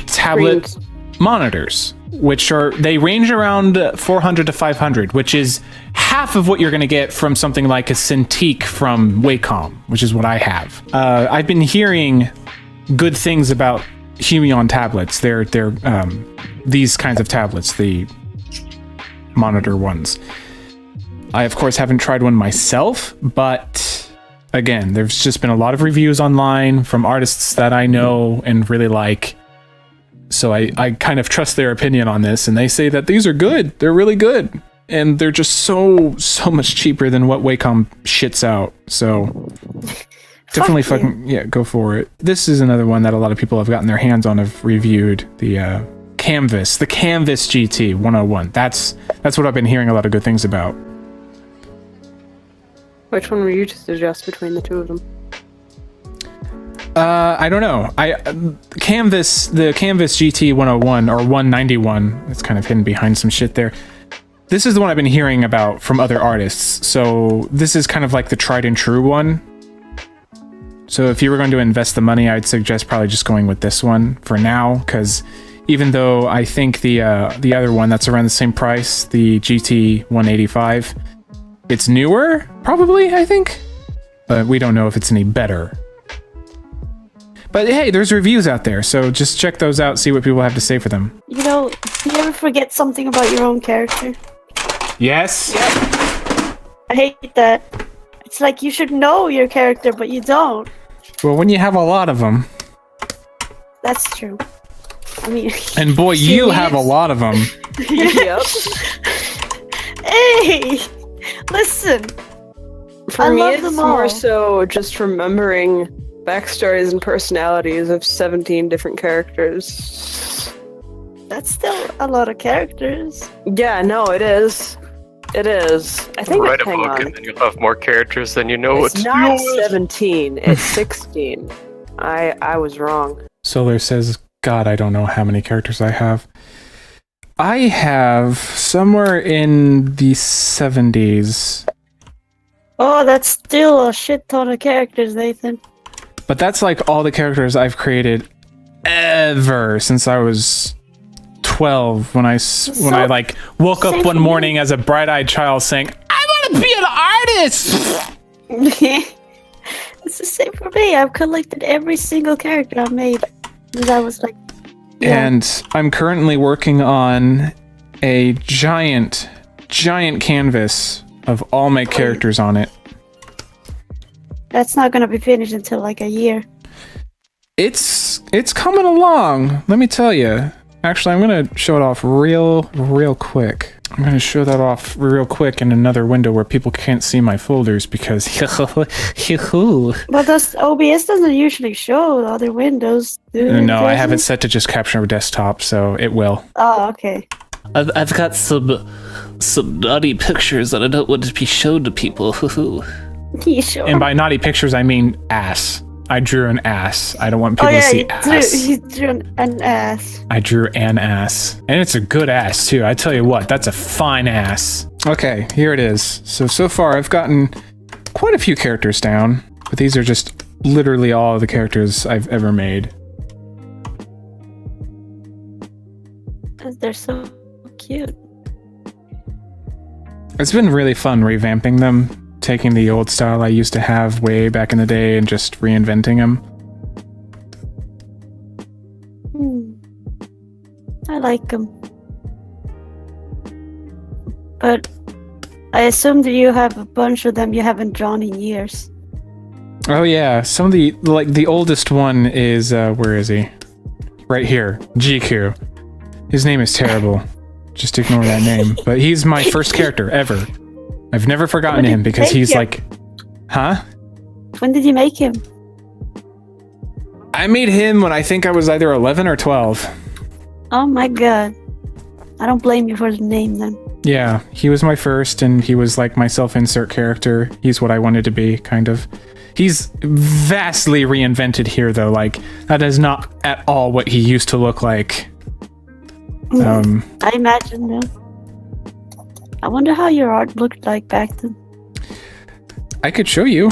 tablet monitors, which they range around 400 to 500, which is half of what you're going to get from something like a Cintiq from Wacom, which is what I have. I've been hearing good things about Huion tablets. They're these kinds of tablets, the monitor ones. I, of course, haven't tried one myself, but again, there's just been a lot of reviews online from artists that I know and really like. So I kind of trust their opinion on this, and they say that these are good. They're really good. And they're just so much cheaper than what Wacom shits out. So definitely go for it. This is another one that a lot of people have gotten their hands on, have reviewed, the Canvas GT 101. That's what I've been hearing a lot of good things about. Which one were you to suggest between the two of them? I don't know. The Canvas GT 101 or 191. It's kind of hidden behind some shit there. This is the one I've been hearing about from other artists. So this is kind of like the tried and true one. So if you were going to invest the money, I'd suggest probably just going with this one for now, because even though I think the other one that's around the same price, the GT 185, it's newer, probably, I think. But we don't know if it's any better. But hey, there's reviews out there, so just check those out, see what people have to say for them. You know, do you ever forget something about your own character? Yes? I hate that. It's like you should know your character, but you don't. Well, when you have a lot of them, That's true. I mean, and boy, you have a lot of them. Yep. hey, listen. For I me, love it's them more all. so just remembering backstories and personalities of 17 different characters. That's still a lot of characters. Yeah, no, it is. It is. I think. Write a hang book on. and then you'll have more characters than you know what It's to not deal with. 17. It's 16. I was wrong. Solar says, God, I don't know how many characters I have. I have somewhere in the 70s. Oh, that's still a shit ton of characters, Nathan. But that's like all the characters I've created ever since I was 12 when I like woke up Same one for me. morning as a bright-eyed child saying, I want to be an artist! It's the same for me. I've collected every single character I've made since I was like. Yeah. And I'm currently working on a giant canvas of all my characters on it. That's not gonna be finished until like a year. It's coming along, let me tell you. Actually, I'm gonna show it off real quick. I'm gonna show that off real quick in another window where people can't see my folders because But OBS doesn't usually show the other windows. No, I have it set to just capture desktop, so it will. Oh, okay. I've got some naughty pictures that I don't want to be shown to people. You sure? And by naughty pictures, I mean ass. I drew an ass. I don't want Oh people yeah, to see ass. he drew an ass. I drew an ass. And it's a good ass, too. I tell you what, that's a fine ass. Okay, here it is. So far, I've gotten quite a few characters down. But these are just literally all of the characters I've ever made. They're so cute. It's been really fun revamping them. Taking the old style I used to have way back in the day and just reinventing them. I like them. But I assume that you have a bunch of them you haven't drawn in years. Oh yeah, some of the oldest one is, where is he? Right here, GQ. His name is terrible. Just ignore that name. But he's my first character ever. I've never forgotten him because he's like... Huh? When did you make him? I made him when I think I was either 11 or 12. Oh my god. I don't blame you for the name then. Yeah, he was my first, and he was like my self-insert character. He's what I wanted to be, kind of. He's vastly reinvented here, though. Like, that is not at all what he used to look like. I imagine though. I wonder how your art looked like back then. I could show you.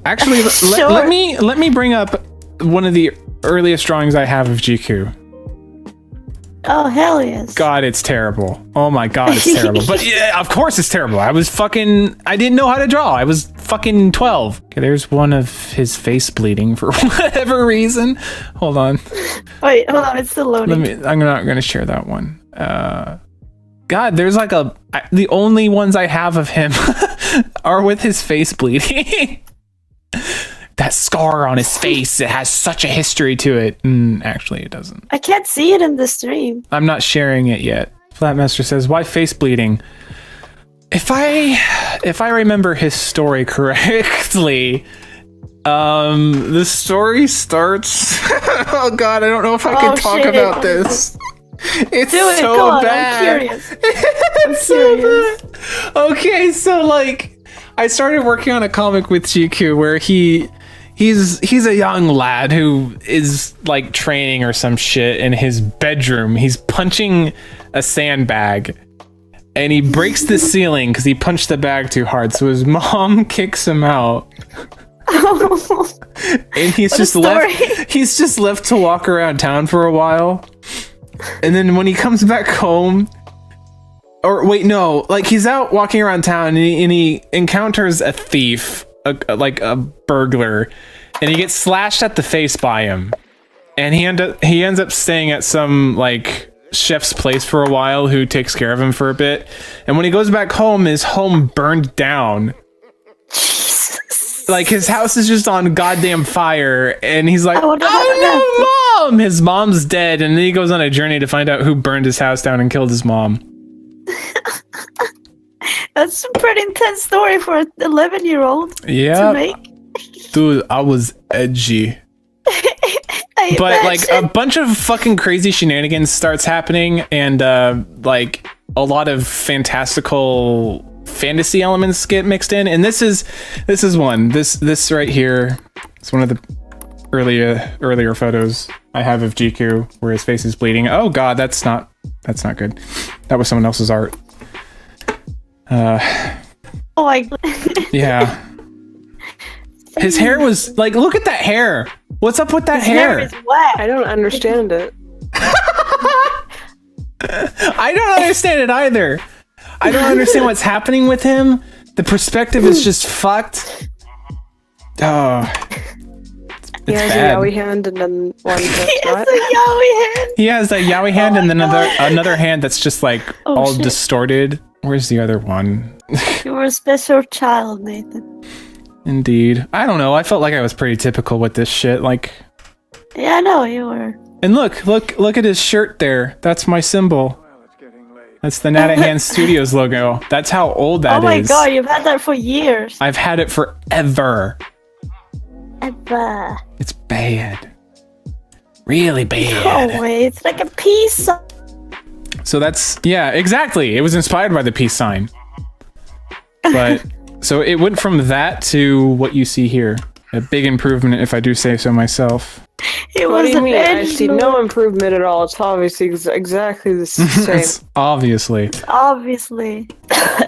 Actually, Sure. let me bring up one of the earliest drawings I have of GQ. Oh hell yes. God, it's terrible. Oh my god, it's terrible. But yeah, of course it's terrible. I didn't know how to draw. I was fucking 12. Okay, there's one of his face bleeding for whatever reason. Hold on. Wait, hold on, it's still loading. I'm not gonna share that one. God, there's like the only ones I have of him are with his face bleeding. That scar on his face, it has such a history to it. Actually, it doesn't. I can't see it in the stream. I'm not sharing it yet. Flatmaster says, why face bleeding? If I remember his story correctly, the story starts... Oh god, I don't know if I can talk shit. about this. It's Do it, so go on, bad. I'm curious. It's so bad. Okay, so like, I started working on a comic with GQ where he's a young lad who is like training or some shit in his bedroom. He's punching a sandbag and he breaks the ceiling because he punched the bag too hard. So his mom kicks him out. And he's just left to walk around town for a while. And then when he comes back home, or wait, no, like he's out walking around town and he encounters a thief, like a burglar, and he gets slashed at the face by him. And he ends up staying at some like chef's place for a while who takes care of him for a bit. And when he goes back home, his home burned down. Like his house is just on goddamn fire, and he's like, "Oh no, mom!" His mom's dead, and then he goes on a journey to find out who burned his house down and killed his mom. That's a pretty intense story for an 11-year-old to Yeah, make. dude, I was edgy. I Why? But That like shit- a bunch of fucking crazy shenanigans starts happening, and like a lot of fantastical fantasy elements get mixed in. And this is one. This right here. It's one of the earlier photos I have of Jiku where his face is bleeding. Oh god, that's not good. That was someone else's art. oh my. Yeah. His hair was like, look at that hair. What's up with that His hair hair? is wet. I don't understand it. I don't understand it either. I don't understand what's happening with him. The perspective is just fucked. Oh. He It's has bad. a yaoi hand and then one that's It's not. a yaoi hand. He has a yaoi hand my and then God. another hand that's just like Oh, all shit. distorted. Where's the other one? You were a special child, Nathan. Indeed. I don't know. I felt like I was pretty typical with this shit. Like, Yeah, I know you were. and look at his shirt there. That's my symbol. That's the Natahan Studios logo. That's how old that is. Oh my god, you've had that for years. I've had it forever. Ever. It's bad. Really No bad. way, it's like a piece of. So that's, yeah, exactly. It was inspired by the peace sign. But, so it went from that to what you see here. A big improvement, if I do say so myself. It What was do you an mean? I edge see lord. no improvement at all. It's obviously exactly the same. It's obviously. Obviously.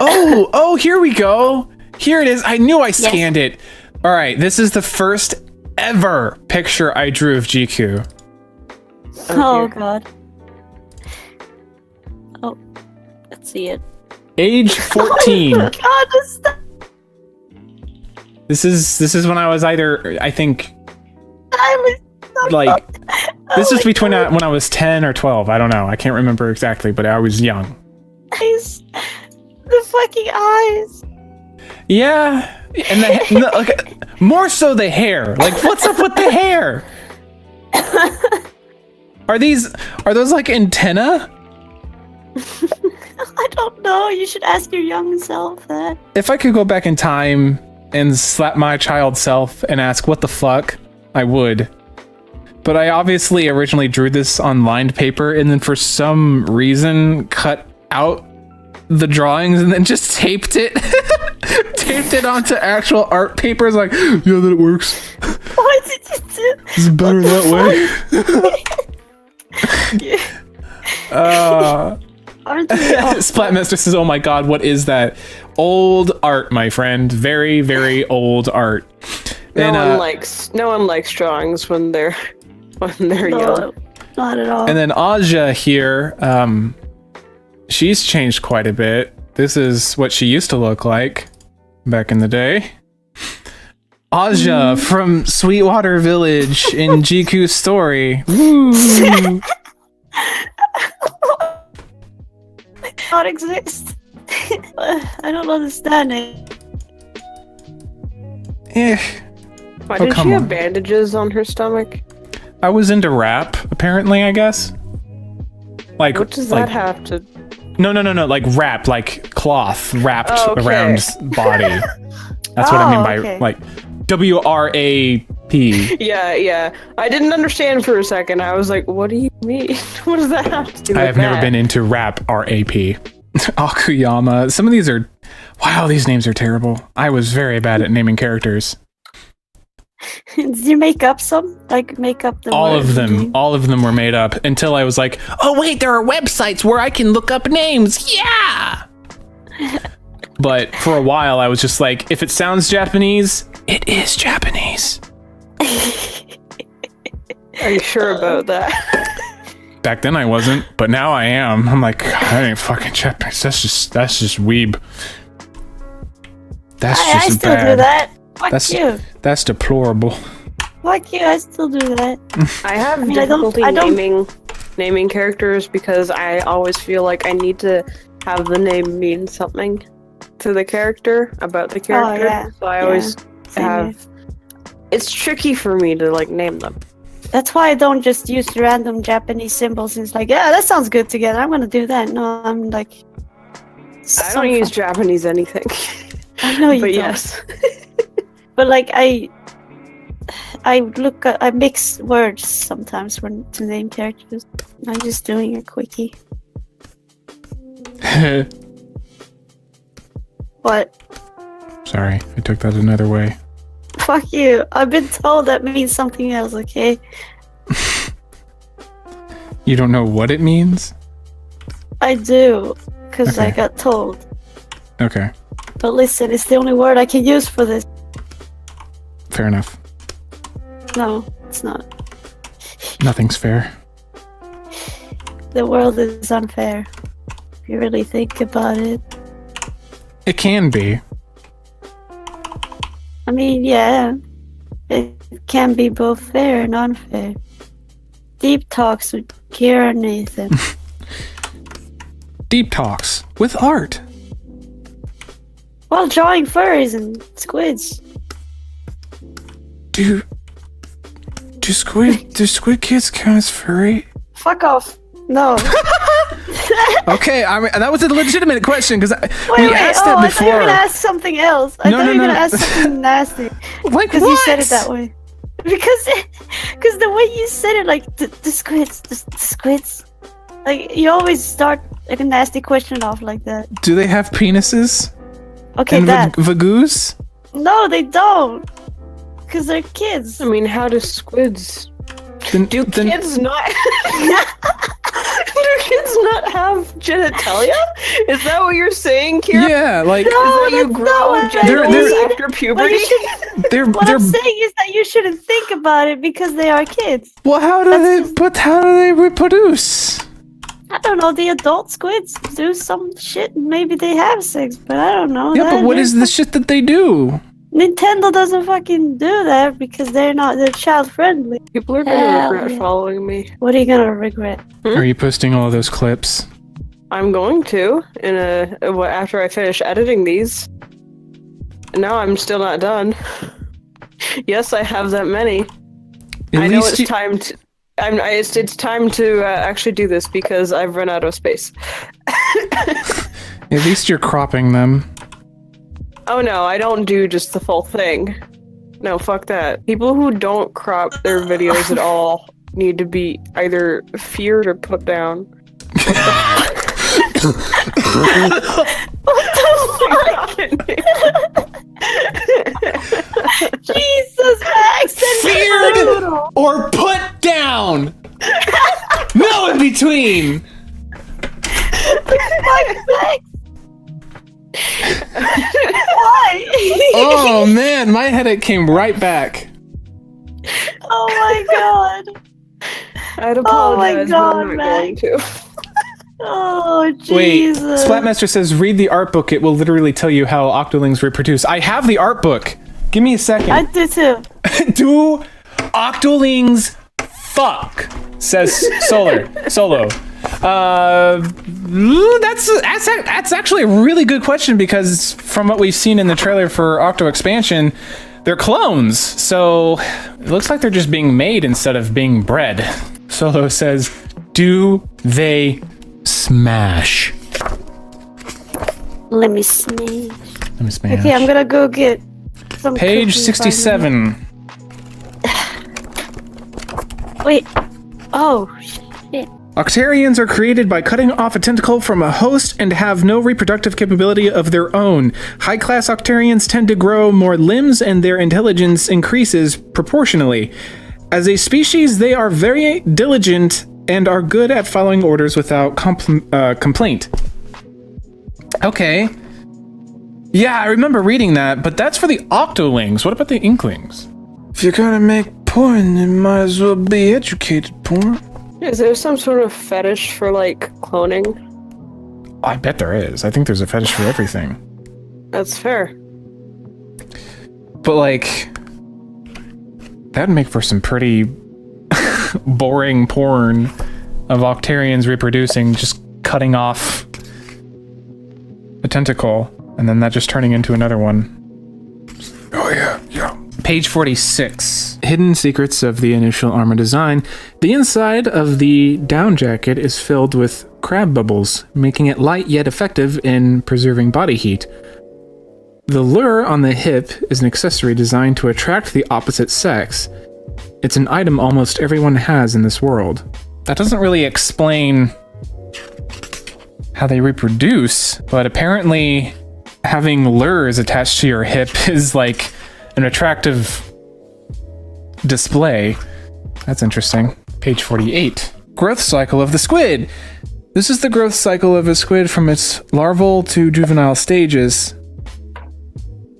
Oh, here we go. Here it is. I knew I scanned it. All right, this is the first ever picture I drew of GQ. Oh dear. god. Oh, let's see it. Age 14. Oh god, this This is when I was either, I think, style is like, this is my between God. when I was 10 or 12. I don't know. I can't remember exactly, but I was young. eyes. The fucking eyes. Yeah, and like, more so the hair. Like, what's up with the hair? Are those like antenna? I don't know. You should ask your young self that. If I could go back in time and slap my child self and ask what the fuck, I would. But I obviously originally drew this on lined paper and then for some reason cut out the drawings and then just taped it. Taped it onto actual art papers. Like, yeah, that works. Why did you do? It's better that way. Aren't we all? Splatmaster says, oh my god, what is that? Old art, my friend. Very, very old art. No And, one likes drawings when they're young. No, not at all. and then Aja here, she's changed quite a bit. This is what she used to look like back in the day. Aja from Sweetwater Village in GQ's story. Woo. Not exist. I don't understand it. Eh. Why Oh, did come she have on. bandages on her stomach? I was into rap, apparently, I guess. Like, What does like that have to? no, like wrap, like cloth wrapped Oh, okay. around body. That's what I mean by okay. like WRAP. Yeah. I didn't understand for a second. I was like, "What do you mean? What does that have to do with I have never that?" been into rap RAP. Akuyama. Some of these are, wow, these names are terrible. I was very bad at naming characters. Did you make up some? Like make up the All words of them, and- all of them were made up until I was like, oh wait, there are websites where I can look up names. Yeah. But for a while, I was just like, if it sounds Japanese, it is Japanese. Are you sure about that? Back then I wasn't, but now I am. I'm like, I ain't fucking Japanese. That's just weeb. That's I just still bad. do that. Fuck That's you. that's deplorable. Fuck you. I still do that. I have mean, I don't- difficulty naming characters because I always feel like I need to have the name mean something to the character about the character. yeah. So I Yeah. always Same have. It's tricky for me to like name them. That's why I don't just use random Japanese symbols. And it's like, yeah, that sounds good together. I'm gonna do that. No, I'm like. I don't use Japanese anything. I know you but don't. yes. But like I I mix words sometimes to name characters. I'm just doing a quickie. What? Sorry, I took that another way. Fuck you. I've been told that means something else, okay? You don't know what it means? I do, because I Okay. got told. Okay, But listen, it's the only word I can use for this. fair enough. No, it's not. Nothing's fair. The world is unfair. If you really think about it. It can be. I mean, yeah. It can be both fair and unfair. Deep talks with Kira Nathan. Deep talks with art. While drawing furries and squids. Do squid kids count as furry? Fuck off. No. Okay, I mean, that was a legitimate question because we asked oh, that I thought you were before. gonna ask something else. I No, thought no, you were no, gonna no. ask something nasty. Like Because what? you said it that way. Because the way you said it, like the squids, like you always start like a nasty question off like that. Do they have penises? Okay, And that. vagoos? No, they don't. Because they're kids. I mean, how do squids? Then, Do then, kids not? Do kids not have genitalia? Is that what you're saying, Kira? yeah, like Is that you that's not grow what I genitals mean. after What, puberty? you should, they're what they're I'm saying is that you shouldn't think about it because they are kids. well. How do That's they? just- But how do they reproduce? I don't know. The adult squids do some shit. And maybe they have sex, but I don't know. Yeah, but what They're- is the shit that they do? Nintendo doesn't fucking do that because they're child friendly. People are gonna Hell regret yeah. following me. What are you gonna regret? Are you posting all of those clips? I'm going to after I finish editing these. No, I'm still not done. Yes, I have that many. At I know least it's you- time to. It's time to actually do this because I've run out of space. At least you're cropping them. Oh no, I don't do just the full thing. No, fuck that. People who don't crop their videos at all need to be either feared or put down. Jesus, Max! Feared or put down. No in between. Max! Why? Oh man, my headache came right back. Oh my god! I'd Oh my apologize, God, but I'm not Max. going to. Oh Wait, Jesus! Splatmaster says read the art book. It will literally tell you how octolings reproduce. I have the art book. Give me a second. I do too. Do octolings fuck? Says Solo. That's actually a really good question because from what we've seen in the trailer for Octo Expansion, they're clones. So it looks like they're just being made instead of being bred. Solo says, do they smash? Let me smash. Let me smash. Okay, I'm gonna go get some. Page cookies, 67. finally. Wait. Oh shit. Octarians are created by cutting off a tentacle from a host and have no reproductive capability of their own. High-class Octarians tend to grow more limbs and their intelligence increases proportionally. As a species, they are very diligent and are good at following orders without complaint. Okay. Yeah, I remember reading that, but that's for the Octolings. What about the Inklings? If you're gonna make porn, it might as well be educated porn. Is there some sort of fetish for like cloning? I bet there is. I think there's a fetish for everything. That's fair. But like, that'd make for some pretty boring porn of Octarians reproducing, just cutting off a tentacle, and then that just turning into another one. Oh yeah. Page 46. Hidden secrets of the initial armor design. The inside of the down jacket is filled with crab bubbles, making it light yet effective in preserving body heat. The lure on the hip is an accessory designed to attract the opposite sex. It's an item almost everyone has in this world. That doesn't really explain how they reproduce, but apparently having lures attached to your hip is like an attractive display. That's interesting. Page 48. Growth cycle of the squid. This is the growth cycle of a squid from its larval to juvenile stages.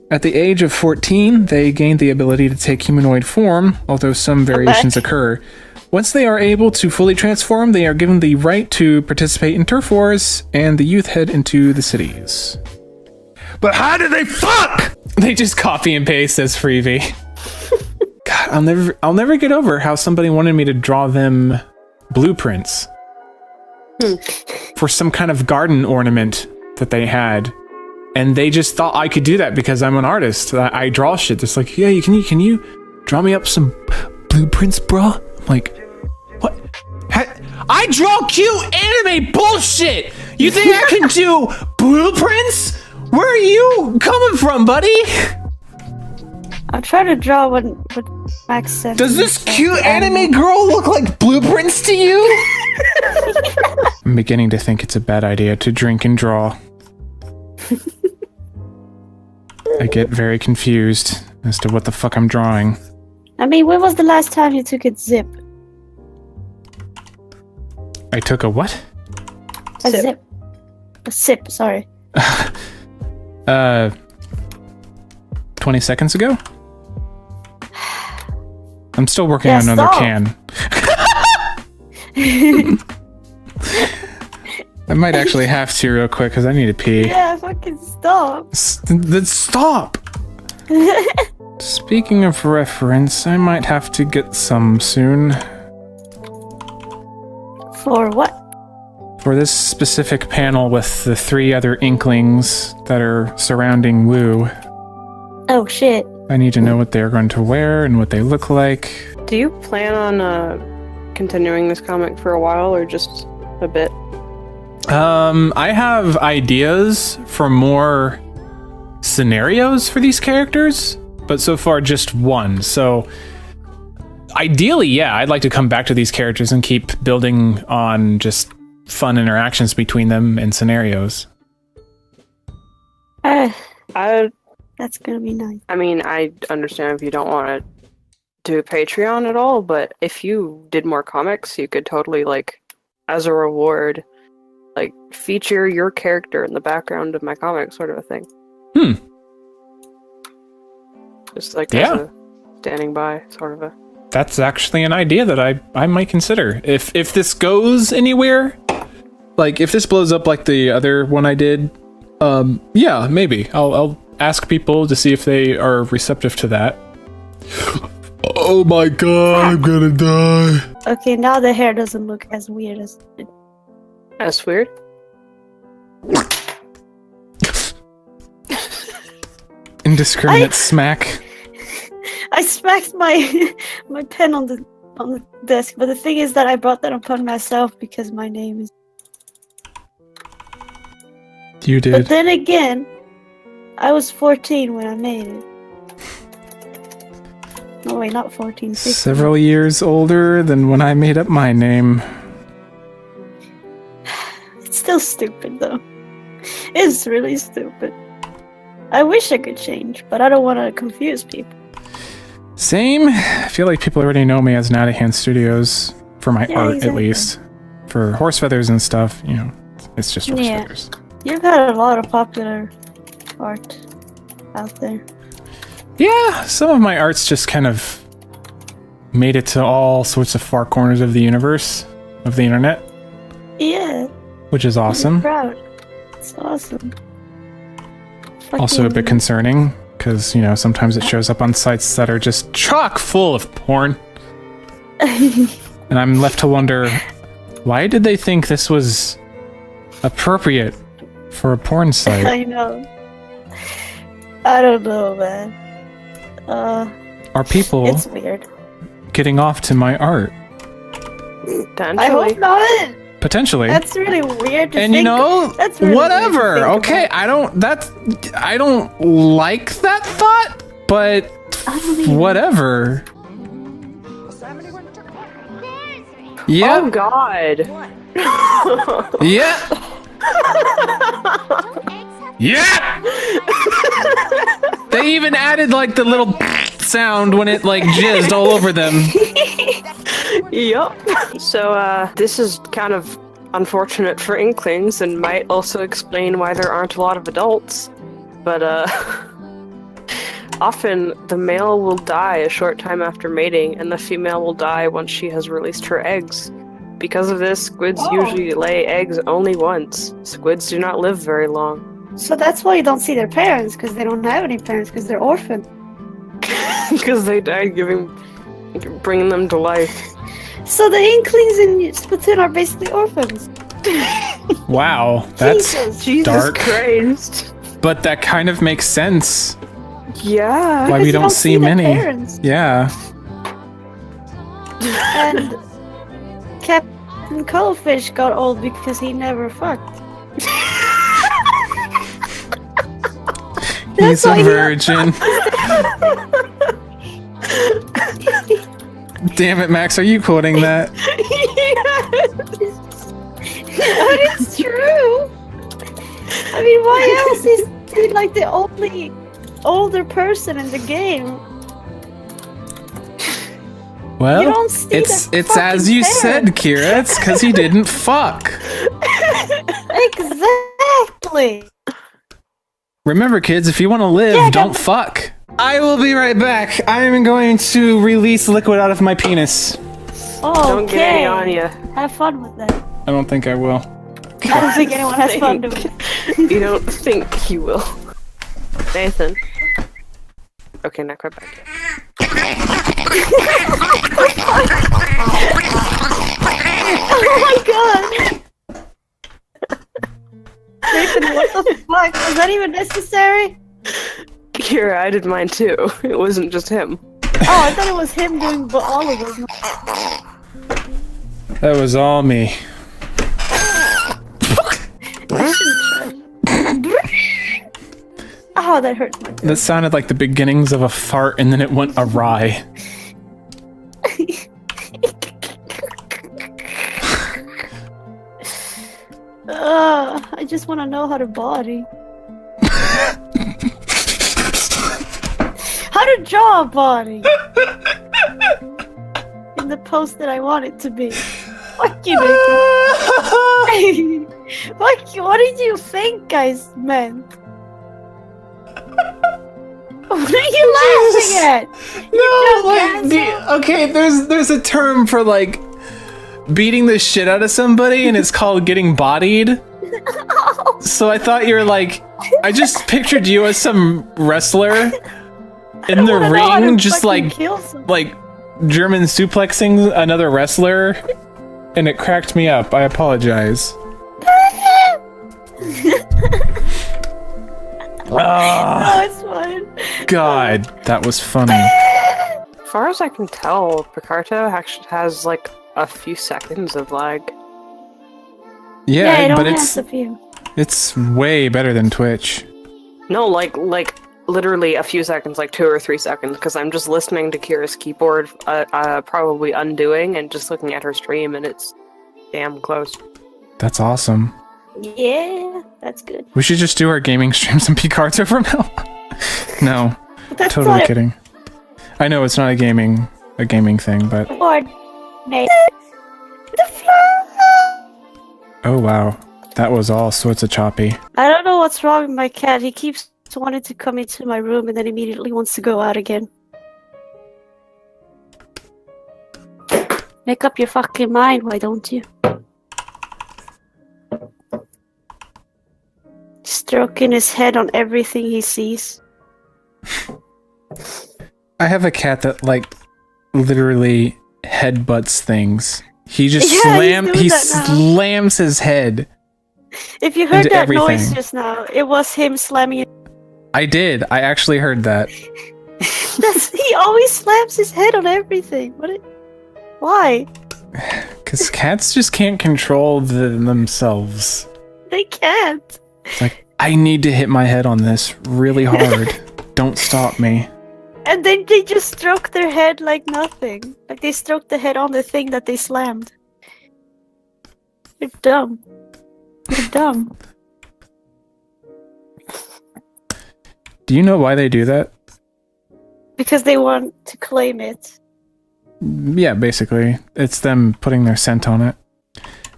At the age of 14, they gain the ability to take humanoid form, although some variations occur. Once they are able to fully transform, they are given the right to participate in turf wars, and the youth head into the cities. But how do they fuck? They just copy and paste as freebie. God, I'll never get over how somebody wanted me to draw them blueprints for some kind of garden ornament that they had. And they just thought I could do that because I'm an artist. I draw shit. It's like, yeah, can you draw me up some blueprints, bro? I'm like, what? I draw cute anime bullshit! You think I can do blueprints? Where are you coming from, buddy? I'm trying to draw what Max said. Does this cute anime girl look like blueprints to you? I'm beginning to think it's a bad idea to drink and draw. I get very confused as to what the fuck I'm drawing. I mean, when was the last time you took a zip? I took a what? A zip. A sip, sorry. 20 seconds ago? I'm still working Yeah, on another stop. can. I might actually have to real quick because I need to pee. Yeah, fucking stop. Then stop! Speaking of reference, I might have to get some soon. For what? For this specific panel with the 3 other inklings that are surrounding Woo. Oh, shit. I need to know what they're going to wear and what they look like. Do you plan on continuing this comic for a while or just a bit? I have ideas for more scenarios for these characters, but so far just one. So ideally, yeah, I'd like to come back to these characters and keep building on just fun interactions between them and scenarios. That's gonna be nice. I mean, I understand if you don't want to do Patreon at all, but if you did more comics, you could totally, like, as a reward, like, feature your character in the background of my comic, sort of a thing. Just like as a standing by, sort of a... That's actually an idea that I might consider. If this goes anywhere, like if this blows up like the other one I did, yeah, maybe. I'll ask people to see if they are receptive to that. Oh my god, I'm gonna die. Okay, now the hair doesn't look as weird as... That's weird. Indiscriminate smack. I smacked my my pen on the desk, but the thing is that I brought that upon myself because my name is... You did. But then again, I was 14 when I made it. No, wait, not 14, 15. Several years older than when I made up my name. It's still stupid, though. It's really stupid. I wish I could change, but I don't want to confuse people. Same. I feel like people already know me as Natty Hand Studios for my art, exactly. at least. For horse feathers and stuff, you know, it's just horse feathers. You've had a lot of popular art out there. Yeah, some of my art's just kind of made it to all sorts of far corners of the universe, of the internet. Yeah. Which is awesome. I'm proud. It's awesome. Also a bit concerning, because, you know, sometimes it shows up on sites that are just chock full of porn. And I'm left to wonder, why did they think this was appropriate for a porn site? I know. I don't know, man. Are people It's weird. getting off to my art? I hope not. Potentially. That's really weird to And think. you know, That's really weird to whatever. think Okay, about. I don't like that thought, but I don't even- whatever. Yeah. Oh God. Yeah. Yeah. They even added like the little sound when it like jizzed all over them. Yup. So, this is kind of unfortunate for Inklings and might also explain why there aren't a lot of adults. But, often the male will die a short time after mating, and the female will die once she has released her eggs. Because of this, squids usually lay eggs only once. Squids do not live very long. So that's why you don't see their parents, because they don't have any parents, because they're orphaned. Because they died bringing them to life. So the Inklings in Splatoon are basically orphans. Wow, that's Jesus dark. Christ. But that kind of makes sense. Yeah. Why Because we you don't see their many. parents. Yeah. And Captain Cuttlefish got old because he never fucked. He's a why he- virgin. Damn it, Max, are you quoting that? But it's true. I mean, why else is he like the only older person in the game? Well, You don't see it's the as fucking you said, parents. Kira. It's because he didn't fuck. Exactly. Remember, kids, if you want to live, Yeah, don't fuck. I will be right back. I am going to release liquid out of my penis. Oh, Don't get any on you. Have fun with that. I don't think I will. I don't think anyone has fun doing it. You don't think you will. Nathan. Okay, not quite back yet. Oh my god! Nathan, what the fuck? Was that even necessary? Kira, I did mine too. It wasn't just him. Oh, I thought it was him doing all of us. That was all me. Oh, that hurts my That sounded like the beginnings of a fart, and then it went awry. I just want to know how to body. How to draw a body. In the pose that I want it to be. Fuck you, Nathan. Fuck you. What did you think guys meant? What are you laughing at? Okay, there's a term for like beating the shit out of somebody, and it's called getting bodied. So I thought you were like, I just pictured you as some wrestler in the wanna know how to ring, just fucking like kill someone. German suplexing another wrestler, and it cracked me up. I apologize. Ah, Oh, it's fine. God, that was funny. As far as I can tell, Picarto actually has like a few seconds of lag. Yeah, it but only has a few. it's way better than Twitch. No, like literally a few seconds, like 2 or 3 seconds, because I'm just listening to Kira's keyboard, probably undoing, and just looking at her stream, and it's damn close. That's awesome. Yeah, that's good. We should just do our gaming streams on Picarto from now on. No, But that's totally not kidding. I know it's not a gaming thing, but coordinate. The floor. oh wow, that was all sorts of choppy. I don't know what's wrong with my cat. He keeps wanting to come into my room and then immediately wants to go out again. Make up your fucking mind, why don't you? Stroking his head on everything he sees. I have a cat that like literally headbutts things. He just Yeah, he's doing that now. slams his head. If you heard Into that noise everything. just now, it was him slamming it. I did. I actually heard that. He always slams his head on everything. Why? Because cats just can't control themselves. They can't. It's like, I need to hit my head on this really hard. Don't stop me. And then they just stroke their head like nothing. Like they stroked the head on the thing that they slammed. You're dumb. You're dumb. Do you know why they do that? Because they want to claim it. Yeah, basically. It's them putting their scent on it.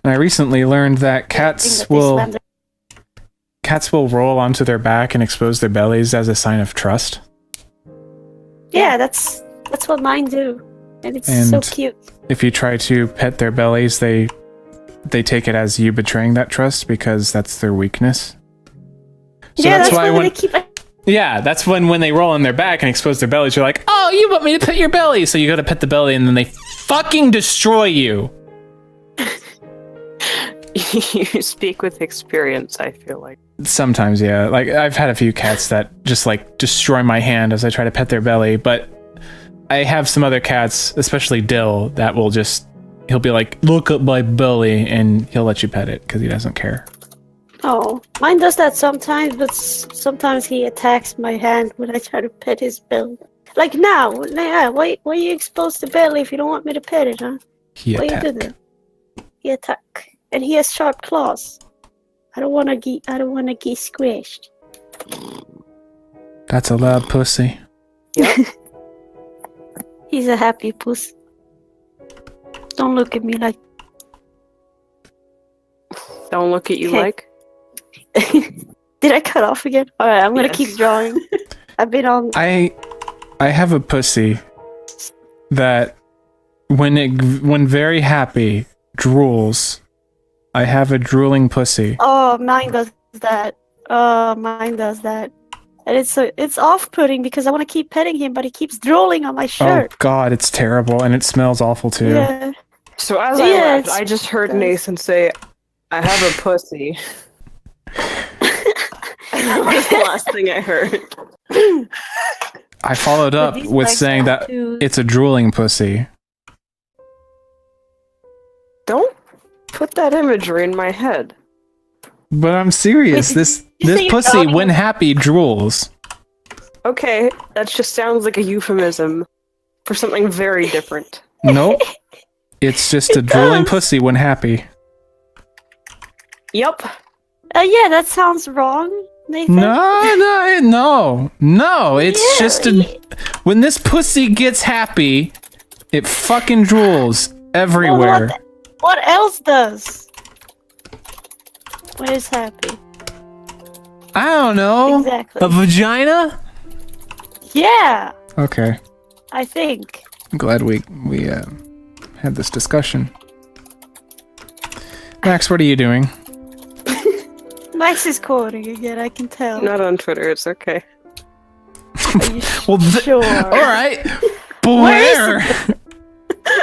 And I recently learned that cats will roll onto their back and expose their bellies as a sign of trust. Yeah, that's what mine do. And it's so cute. If you try to pet their bellies, they take it as you betraying that trust because that's their weakness. So yeah, that's why when they keep... Yeah, that's when they roll on their back and expose their bellies, you're like, oh, you want me to pet your belly. So you go to pet the belly and then they fucking destroy you. You speak with experience, I feel like. Sometimes, yeah. Like, I've had a few cats that just, like, destroy my hand as I try to pet their belly, but I have some other cats, especially Dill, that will just... He'll be like, look at my belly, and he'll let you pet it, because he doesn't care. Oh, mine does that sometimes, but sometimes he attacks my hand when I try to pet his belly. Like now, why you expose the belly if you don't want me to pet it, huh? Why you do that? He attack. And he has sharp claws. I don't wanna get squished. That's a loud pussy. Yep. He's a happy puss. Don't look at me like... Don't look at you Okay. like? Did I cut off again? Alright, I'm gonna keep drawing. I've been on... I have a pussy that when very happy drools. I have a drooling pussy. Oh, mine does that. And it's off-putting because I want to keep petting him, but he keeps drooling on my shirt. Oh god, it's terrible and it smells awful too. Yeah. So as I left, I just heard Nathan say, I have a pussy. That was the last thing I heard. I followed up with saying that it's a drooling pussy. Don't put that imagery in my head. But I'm serious. This say pussy, you're when happy, drools. Okay, that just sounds like a euphemism for something very different. Nope. It's just a drooling pussy when happy. Yep. Yeah, that sounds wrong, Nathan. No. It's just when this pussy gets happy, it fucking drools everywhere. Well, what else does? When it's happy. I don't know. Exactly. A vagina? Yeah, Okay. I think. I'm glad we had this discussion. Max, what are you doing? Max is quoting again, I can tell. Not on Twitter, it's okay. Are you Well, sure? all right. But where?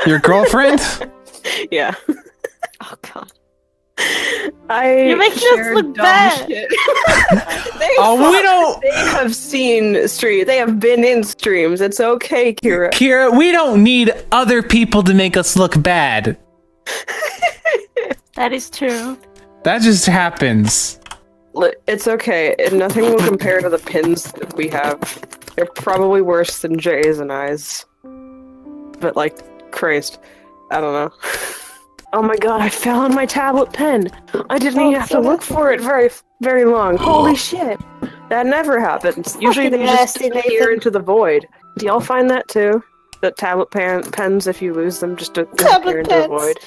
Your girlfriend? Yeah. Oh god. You're making us look bad. They have seen streams. They have been in streams. It's okay, Kira. Kira, we don't need other people to make us look bad. That is true. That just happens. It's okay. Nothing will compare to the pins that we have. They're probably worse than Jay's and I's. But like, Christ. I don't know. Oh my god, I found my tablet pen! I didn't even have to look for it very, very long. Holy shit! That never happens. Usually they just nasty, disappear Nathan. into the void. Do y'all find that too? That tablet pens, if you lose them, just disappear into the void?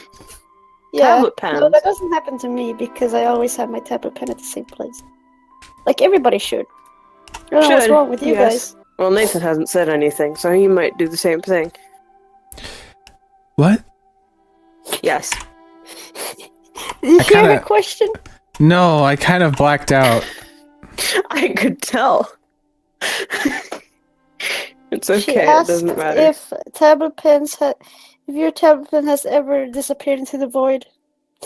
Yeah. Tablet pens. No, that doesn't happen to me because I always have my tablet pen at the same place. Like everybody should. I don't know what's Should, wrong with you yes. guys. Well, Nathan hasn't said anything, so he might do the same thing. What? Yes. Did you hear kinda- her question? No, I kind of blacked out. I could tell. It's okay, She it asked doesn't matter. if your tablet pen has ever disappeared into the void.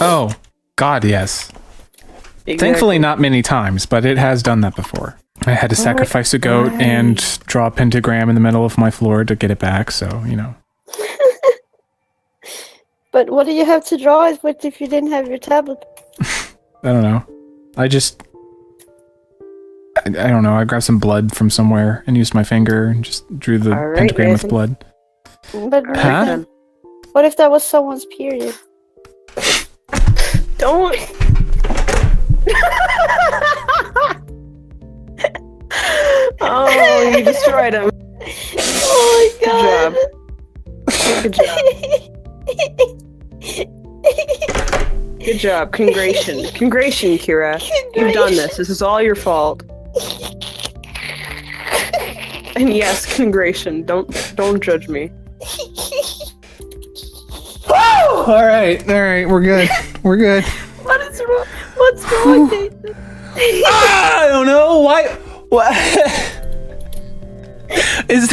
Oh, God, yes. Exactly. Thankfully, not many times, but it has done that before. I had to sacrifice a goat and draw a pentagram in the middle of my floor to get it back, so, you know. But what do you have to draw it with if you didn't have your tablet? I don't know. I don't know. I grabbed some blood from somewhere and used my finger and just drew the All right, pentagram with Nathan. blood. But Huh? Then. what if that was someone's period? Don't. Oh, you destroyed him. Oh my god. Good job. Good job. Congration, Kira. You've done this. This is all your fault. And yes, congration. Don't judge me. All right, we're good. We're good. What is wrong? What's wrong, Nathan? I don't know why. What is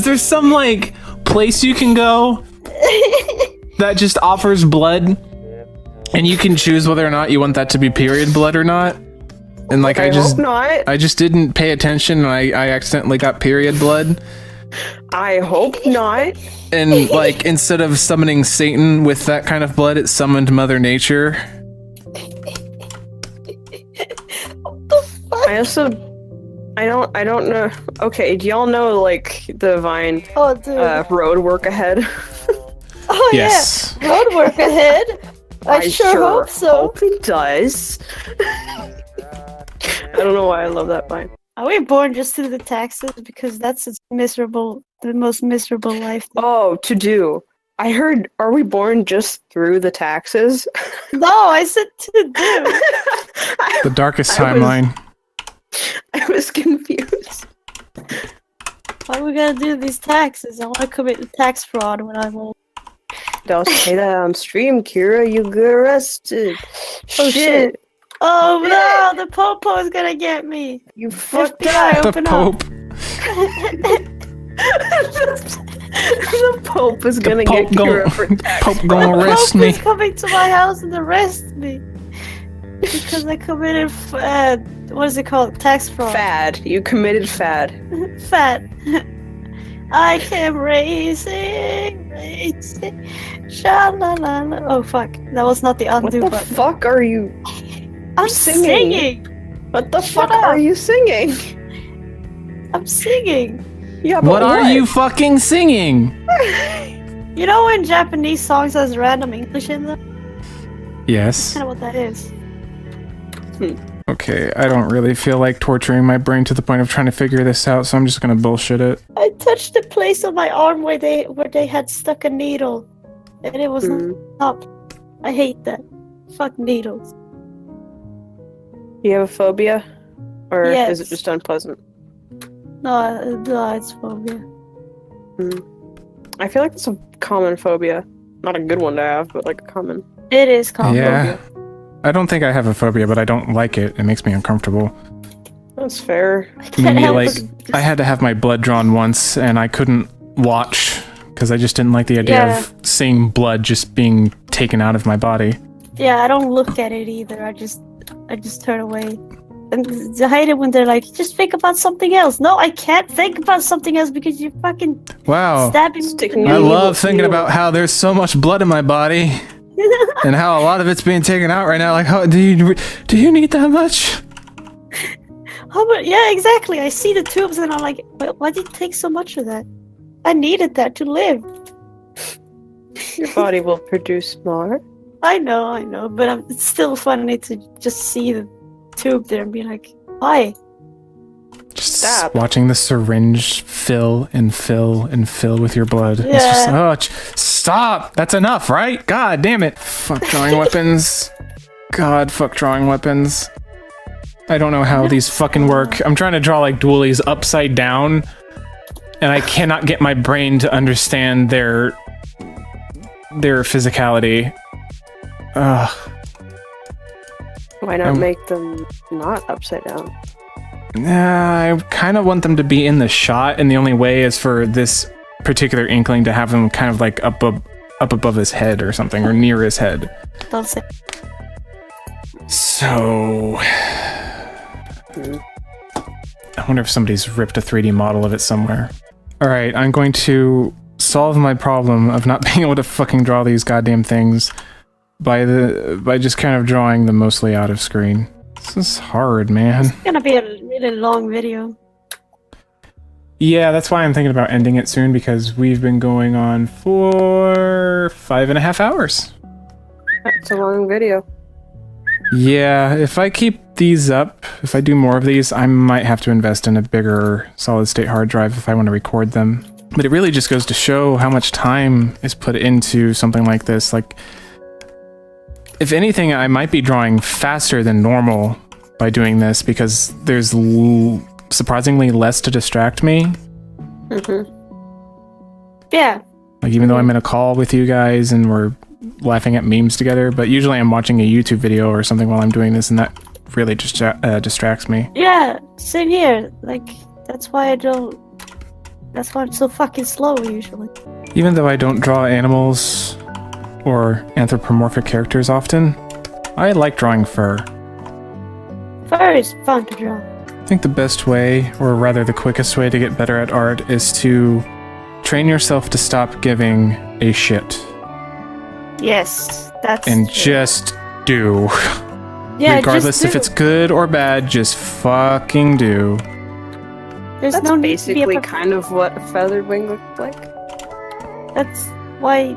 there some like place you can go that just offers blood, and you can choose whether or not you want that to be period blood or not? And like I hope not. I just didn't pay attention, and I accidentally got period blood. I hope not. And like instead of summoning Satan with that kind of blood, it summoned Mother Nature. I don't know. Okay, do y'all know like the Vine Oh, dude. road work ahead? Oh, Yes. yeah. Road work ahead. I sure hope so. Hope it does. I don't know why I love that Vine. Are we born just through the taxes? Because that's the most miserable life. Oh, to do. I heard, are we born just through the taxes? No, I said to do. The darkest I was- timeline. I was confused. Why are we gonna do these taxes? I want to commit tax fraud when I'm old. Don't say that on stream, Kira. You get arrested. Oh shit! Oh no, the Popo is gonna get me. You fucked FBI, up. The open Pope. The Pope is gonna get Kira for tax. Pope The gonna arrest Pope me. is coming to my house and arrest me because I committed what is it called? Tax fraud. Fad. You committed fad. Fat. I came racing. Sha la la la. Oh fuck, that was not the What undo the button. fuck are you? I'm singing? singing. What the Shut fuck are up. you singing? I'm singing. Yeah, but What are you fucking singing? You know when Japanese songs has random English in them? Yes. Kind of what that is. Okay, I don't really feel like torturing my brain to the point of trying to figure this out, so I'm just gonna bullshit it. I touched the place on my arm where they had stuck a needle, and it was up. I hate that. Fuck needles. Do you have a phobia? Or is Yes. it just unpleasant? No, it's phobia. I feel like it's a common phobia. Not a good one to have, but like a common. It is common. Yeah. I don't think I have a phobia, but I don't like it. It makes me uncomfortable. That's fair. Maybe like I had to have my blood drawn once, and I couldn't watch because I just didn't like the idea of seeing blood just being taken out of my body. Yeah, I don't look at it either. I just turn away. And I hate it when they're like, just think about something else. No, I can't think about something else because you're fucking Wow. stabbing me. Sticking with I a you- needle. love thinking about how there's so much blood in my body and how a lot of it's being taken out right now. Like, how do you need that much? Yeah, exactly. I see the tubes and I'm like, why did you take so much of that? I needed that to live. Your body will produce more. I know, but it's still funny to just see the tube there and be like, why? Just Stop. watching the syringe fill and fill and fill with your blood. It's just, Yeah. stop! That's enough, right? God damn it. Fuck drawing weapons. God, fuck drawing weapons. I don't know how these fucking work. I'm trying to draw like dualies upside down, and I cannot get my brain to understand their physicality. Ugh. Why not make them not upside down? Nah, I kind of want them to be in the shot, and the only way is for this particular inkling to have them kind of like up above his head or something, or near his head. Don't say. So... I wonder if somebody's ripped a 3D model of it somewhere. Alright, I'm going to solve my problem of not being able to fucking draw these goddamn things by just kind of drawing them mostly out of screen. This is hard, man. It's gonna be a really long video. Yeah, that's why I'm thinking about ending it soon, because we've been going on for 5.5 hours. It's a long video. Yeah, if I keep these up, if I do more of these, I might have to invest in a bigger solid-state hard drive if I want to record them. But it really just goes to show how much time is put into something like this. Like, if anything, I might be drawing faster than normal by doing this because there's surprisingly less to distract me. Yeah. Like, even though I'm in a call with you guys and we're laughing at memes together, but usually I'm watching a YouTube video or something while I'm doing this, and that really just distracts me. Yeah, same here. Like, that's why that's why I'm so fucking slow usually. Even though I don't draw animals or anthropomorphic characters often, I like drawing fur. Fur is fun to draw. I think the best way, or rather the quickest way to get better at art is to train yourself to stop giving a shit. Yes, that's And true. just do. Yeah, Regardless just if it's good or bad, just fucking do. There's That's no need to be basically a kind of what a feathered wing looked like. That's why,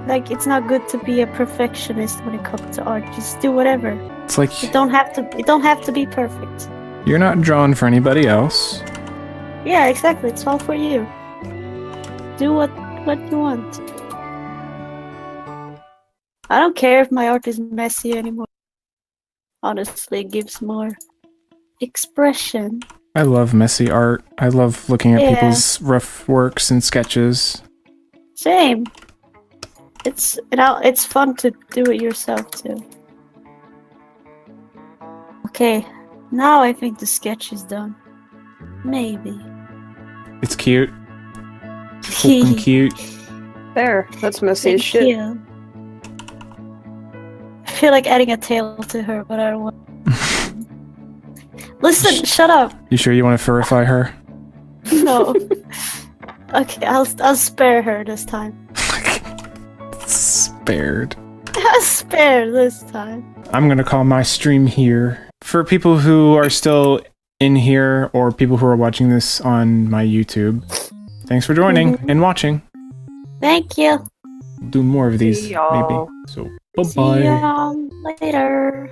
like, it's not good to be a perfectionist when it comes to art. Just do whatever. It's like It don't have to be perfect. you're not drawing for anybody else. Yeah, exactly. It's all for you. Do what you want. I don't care if my art is messy anymore. Honestly, it gives more expression. I love messy art. I love looking at Yeah. people's rough works and sketches. Same. It's fun to do it yourself too. Okay, now I think the sketch is done. Maybe. It's cute. It's fucking cute. There, that's messy as Thank shit. you. I feel like adding a tail to her, but I don't want. Listen, shut up. You sure you want to furify her? No. Okay, I'll spare her this time. Spared. I'll spare this time. I'm gonna call my stream here. For people who are still in here, or people who are watching this on my YouTube, thanks for joining and watching. Thank you. Do more of these, See y'all. maybe. So, See bye-bye. y'all later.